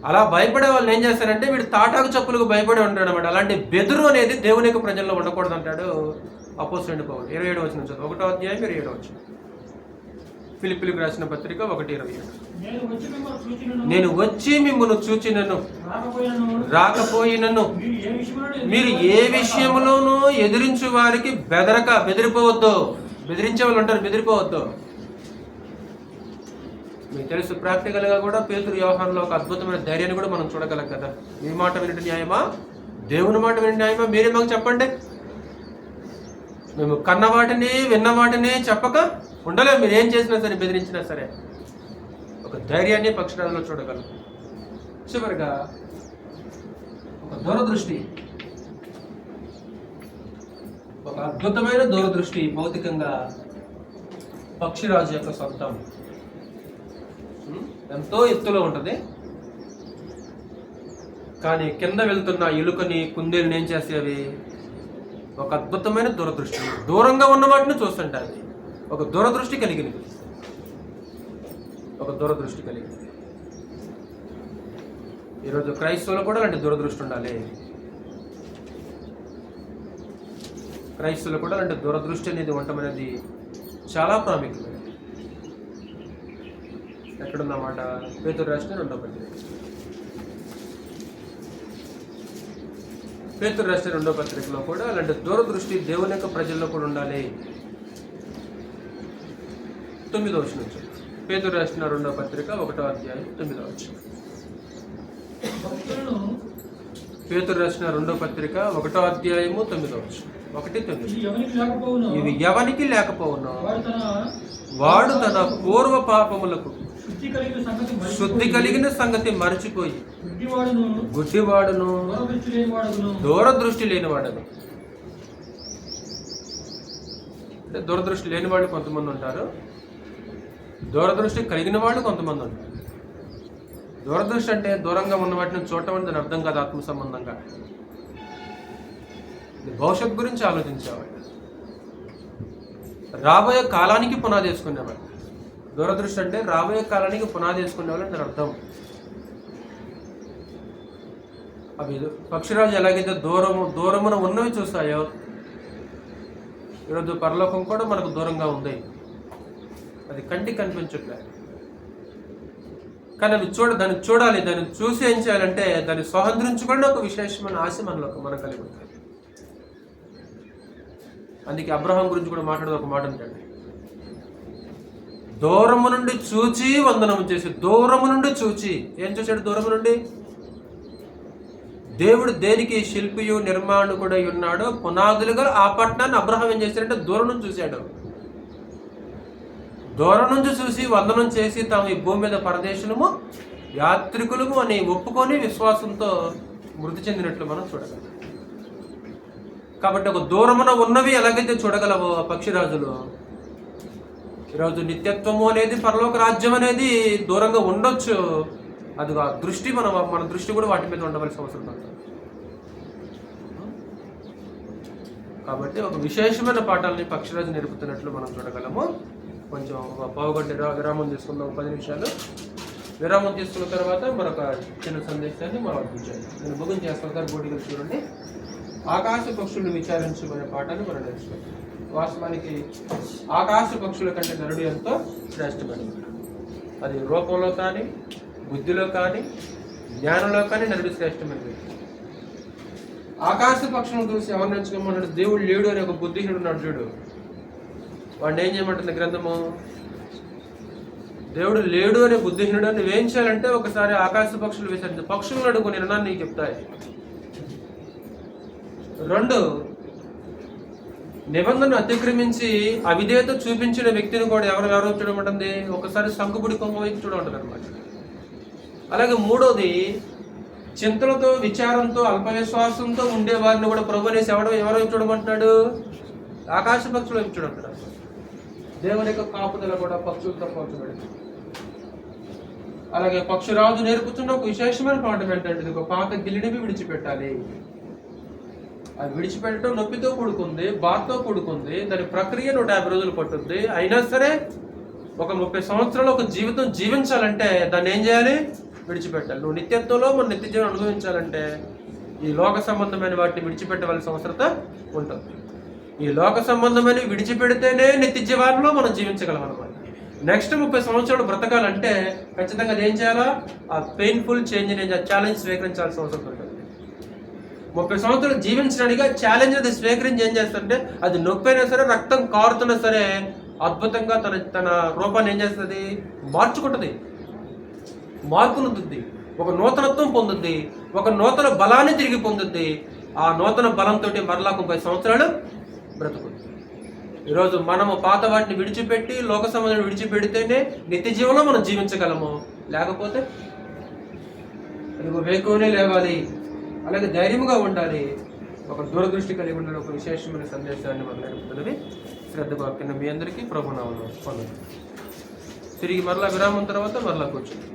అలా భయపడే వాళ్ళు ఏం చేస్తారంటే వీడు తాటాకు చెప్పులకు భయపడి ఉంటాడు అన్నమాట. అలాంటి బెదురు అనేది దేవుని యొక్క ప్రజల్లో ఉండకూడదు అంటాడు అపోస్తలుడైన పౌలు. 27 వచనం చదువు, 1వ అధ్యాయం 27వ వచనం. ఫిలిప్పీయులకు రాసిన పత్రిక 1:27. నేను వచ్చి మిమ్మల్ని చూచినను రాకపోయినను మీరు ఏ విషయంలోనూ ఎదిరించు వారికి బెదిరిపోవద్దు. బెదిరించే వాళ్ళు ఉంటారు, బెదిరిపోవద్దు. మీకు తెలుసు ప్రాక్టికల్గా కూడా పేతురు వ్యవహారంలో ఒక అద్భుతమైన ధైర్యాన్ని కూడా మనం చూడగలం కదా. మీ మాట వినటి న్యాయమా, దేవుని మాట వినటి న్యాయమా, మీరే మాకు చెప్పండి. మేము కన్న వాటిని విన్న వాటిని చెప్పక ఉండలేము. మీరు ఏం చేసినా సరే, బెదిరించినా సరే ఒక ధైర్యాన్ని పక్షురాలలో చూడగలం. చివరిగా ఒక దూరదృష్టి, ఒక అద్భుతమైన దూరదృష్టి భౌతికంగా పక్షిరాజు యొక్క సొంతం. ఎంతో ఎత్తులో ఉంటుంది, కానీ కింద వెళ్తున్న ఎలుకని, కుందేలుని ఏం చేసేవి, ఒక అద్భుతమైన దూరదృష్టి. దూరంగా ఉన్న వాటిని చూస్తుంటాయి. ఒక దూరదృష్టి కలిగినది, ఒక దూరదృష్టి కలిగింది. ఈరోజు క్రైస్తవులు కూడా అలాంటి దూరదృష్టి ఉండాలి. క్రైస్తవులు కూడా అలాంటి దూరదృష్టి అనేది ఉండటం అనేది చాలా ప్రాముఖ్యమైనది. ఎక్కడున్నమాట, పేతురు రాసిన 2వ పత్రిక. పేతురు రాసిన 2వ పత్రికలో కూడా అలాంటి దూరదృష్టి దేవుని యొక్క ప్రజల్లో కూడా ఉండాలి. 9వ వచనం నుంచి పేతురు రాసిన 2వ పత్రిక 1వ అధ్యాయం 9వ వచనం. పేతురు రాసిన 2వ పత్రిక 1వ అధ్యాయము 9వ వచనం. 1:9. ఇవి ఎవనికి లేకపోవును వాడు తన పూర్వ పాపములకు శుద్ధి కలిగిన సంగతి మరచిపోయి గుడ్డివాడును దూరదృష్టి లేనివాడను. అంటే దూరదృష్టి లేని వాళ్ళు కొంతమంది ఉంటారు, దూరదృష్టి కలిగిన వాళ్ళు కొంతమంది ఉంటారు. దూరదృష్టి అంటే దూరంగా ఉన్న వాటిని చూడటం అంటే దాని అర్థం కాదు. ఆత్మ సంబంధంగా భవిష్యత్ గురించి ఆలోచించేవాళ్ళు, రాబోయే కాలానికి పునాది వేసుకునేవాళ్ళు. దూరదృష్టి అంటే రాబోయే కాలానికి పునాది వేసుకునేవాళ్ళు అని దాని అర్థం. అవి పక్షిరాజు ఎలాగైతే దూరమున ఉన్నవి చూస్తాయో, ఈరోజు పరలోకం కూడా మనకు దూరంగా ఉంది. అది కంటికి కనిపించట్లేదు, కానీ అవి దాన్ని చూడాలి. దాన్ని చూసి ఏం చేయాలంటే దాన్ని స్వతంత్రించుకోవడం ఒక విశేషమైన ఆశ మనకు కలిగి ఉంటుంది. అందుకే అబ్రహాం గురించి కూడా మాట్లాడేది ఒక మాట ఉంటాడు, దూరము నుండి చూచి వందనము చేసి. దూరము నుండి చూచి ఏం చూశాడు? దూరము నుండి దేవుడు దేనికి శిల్పియు నిర్మాణకుడై ఉన్నాడో పునాదులుగా ఆ పట్టణాన్ని అబ్రహాం ఏం చేశాడంటే దూరం నుంచి చూశాడు. దూరం నుంచి చూసి వందనం చేసి తాము ఈ భూమి మీద పరదేశులము యాత్రికులము అని ఒప్పుకొని విశ్వాసంతో మృతి చెందినట్లు మనం చూడగలం. కాబట్టి ఒక దూరమున ఉన్నవి ఎలాగైతే చూడగలవో పక్షిరాజులు, ఈరోజు నిత్యత్వము అనేది, పరలోక రాజ్యం అనేది దూరంగా ఉండొచ్చు. అది ఆ దృష్టి మన దృష్టి కూడా వాటి మీద ఉండవలసిన అవసరం ఉంది. కాబట్టి ఒక విశేషమైన పాఠాలని పక్షిరాజు నేర్పుతున్నట్లు మనం చూడగలము. కొంచెం ఒక పావుగంట విరామం తీసుకుందాం, 10 నిమిషాలు విరామం తీసుకున్న తర్వాత మరొక చిన్న సందేశాన్ని మనం అర్పించాలి. నేను ముగించి చేస్తాను. బోర్డుగా చూడండి, ఆకాశ పక్షులను విచారించబడే పాఠాన్ని మనం నేర్చుకుంటాం. వాస్తవానికి ఆకాశ పక్షుల కంటే నరుడు ఎంతో శ్రేష్టమైనది. అది రూపంలో కానీ, బుద్ధిలో కానీ, జ్ఞానంలో కానీ నరుడు శ్రేష్టమైనది. ఆకాశ పక్షులను చూసి ఎవరు నేర్చుకోమన్నాడు? దేవుడు లేడు అని ఒక బుద్ధిహీనుడు ఉన్నాడు చూడు, వాడిని ఏం చేయమంటుంది గ్రంథము? దేవుడు లేడు అనే బుద్ధిహీనుడు అని నువ్వేం చేయాలంటే ఒకసారి ఆకాశ పక్షులు విచారించు. పక్షులను అడుగు, నేను నీకు చెప్తాయి. 2, నిబంధన అతిక్రమించి అవిధేయత చూపించిన వ్యక్తిని కూడా ఎవరు చూడమంటుంది, ఒకసారి సంకుబుడి కొంగ వైపు చూడమంటుంది అనమాట. అలాగే మూడోది, చింతలతో విచారంతో అల్పవిశ్వాసంతో ఉండే వారిని కూడా ప్రభు అనేసి ఎవరు చూడమంటున్నాడు, ఆకాశ పక్షులు వైపు చూడమంటున్నాడు. దేవుని యొక్క కాపుదల కూడా పక్షులతో పోల్చబడింది. అలాగే పక్షురాజు నేర్పుతున్న ఒక విశేషమైన పాఠం ఏంటంటే, ఒక పాత గిల్లిని విడిచిపెట్టాలి. అది విడిచిపెట్టడం నొప్పితో కూడుకుంది, బాధతో కూడుకుంది. దాని ప్రక్రియ 150 రోజులు పట్టుద్ది. అయినా సరే ఒక 30 సంవత్సరాలు ఒక జీవితం జీవించాలంటే దాన్ని ఏం చేయాలి, విడిచిపెట్టాలి. నువ్వు నిత్యత్వంలో మన నిత్య జీవనం అనుభవించాలంటే ఈ లోక సంబంధమైన వాటిని విడిచిపెట్టవలసిన అవసరత ఉంటుంది. ఈ లోక సంబంధమైన విడిచిపెడితేనే నిత్య జీవనంలో మనం జీవించగలం అనమాట. నెక్స్ట్ 30 సంవత్సరాలు బ్రతకాలంటే ఖచ్చితంగా అది ఏం చేయాలా, ఆ పెయిన్ఫుల్ చేంజ్ ఛాలెంజ్ స్వీకరించాల్సిన అవసరం ఉంటుంది. 30 సంవత్సరాలు జీవించడానికి ఛాలెంజ్ అది స్వీకరించి ఏం చేస్తుంటే, అది నొప్పి అయినా సరే, రక్తం కారుతున్నా సరే, అద్భుతంగా తన రూపాన్ని ఏం చేస్తుంది, మార్చుకుంటుంది, మార్పునుద్ది, ఒక నూతనత్వం పొందుద్ది, ఒక నూతన బలాన్ని తిరిగి పొందుద్ది. ఆ నూతన బలంతో మరలా 30 సంవత్సరాలు బ్రతుకుతుంది. ఈరోజు మనము పాత వాటిని విడిచిపెట్టి లోక సంబంధాన్ని విడిచిపెడితేనే నిత్య జీవనంలో మనం జీవించగలము. లేకపోతే వేకువనే లేవాలి, అలాగే ధైర్యంగా ఉండాలి, ఒక దూరదృష్టి కలిగి ఉండాలి. ఒక విశేషమైన సందేశాన్ని మనం నేర్పుతున్నది శ్రద్ధ బాక్యం మీ అందరికీ ప్రభునామములో పొందండి. తిరిగి మరలా విరామం తర్వాత మరలా కూర్చోండి.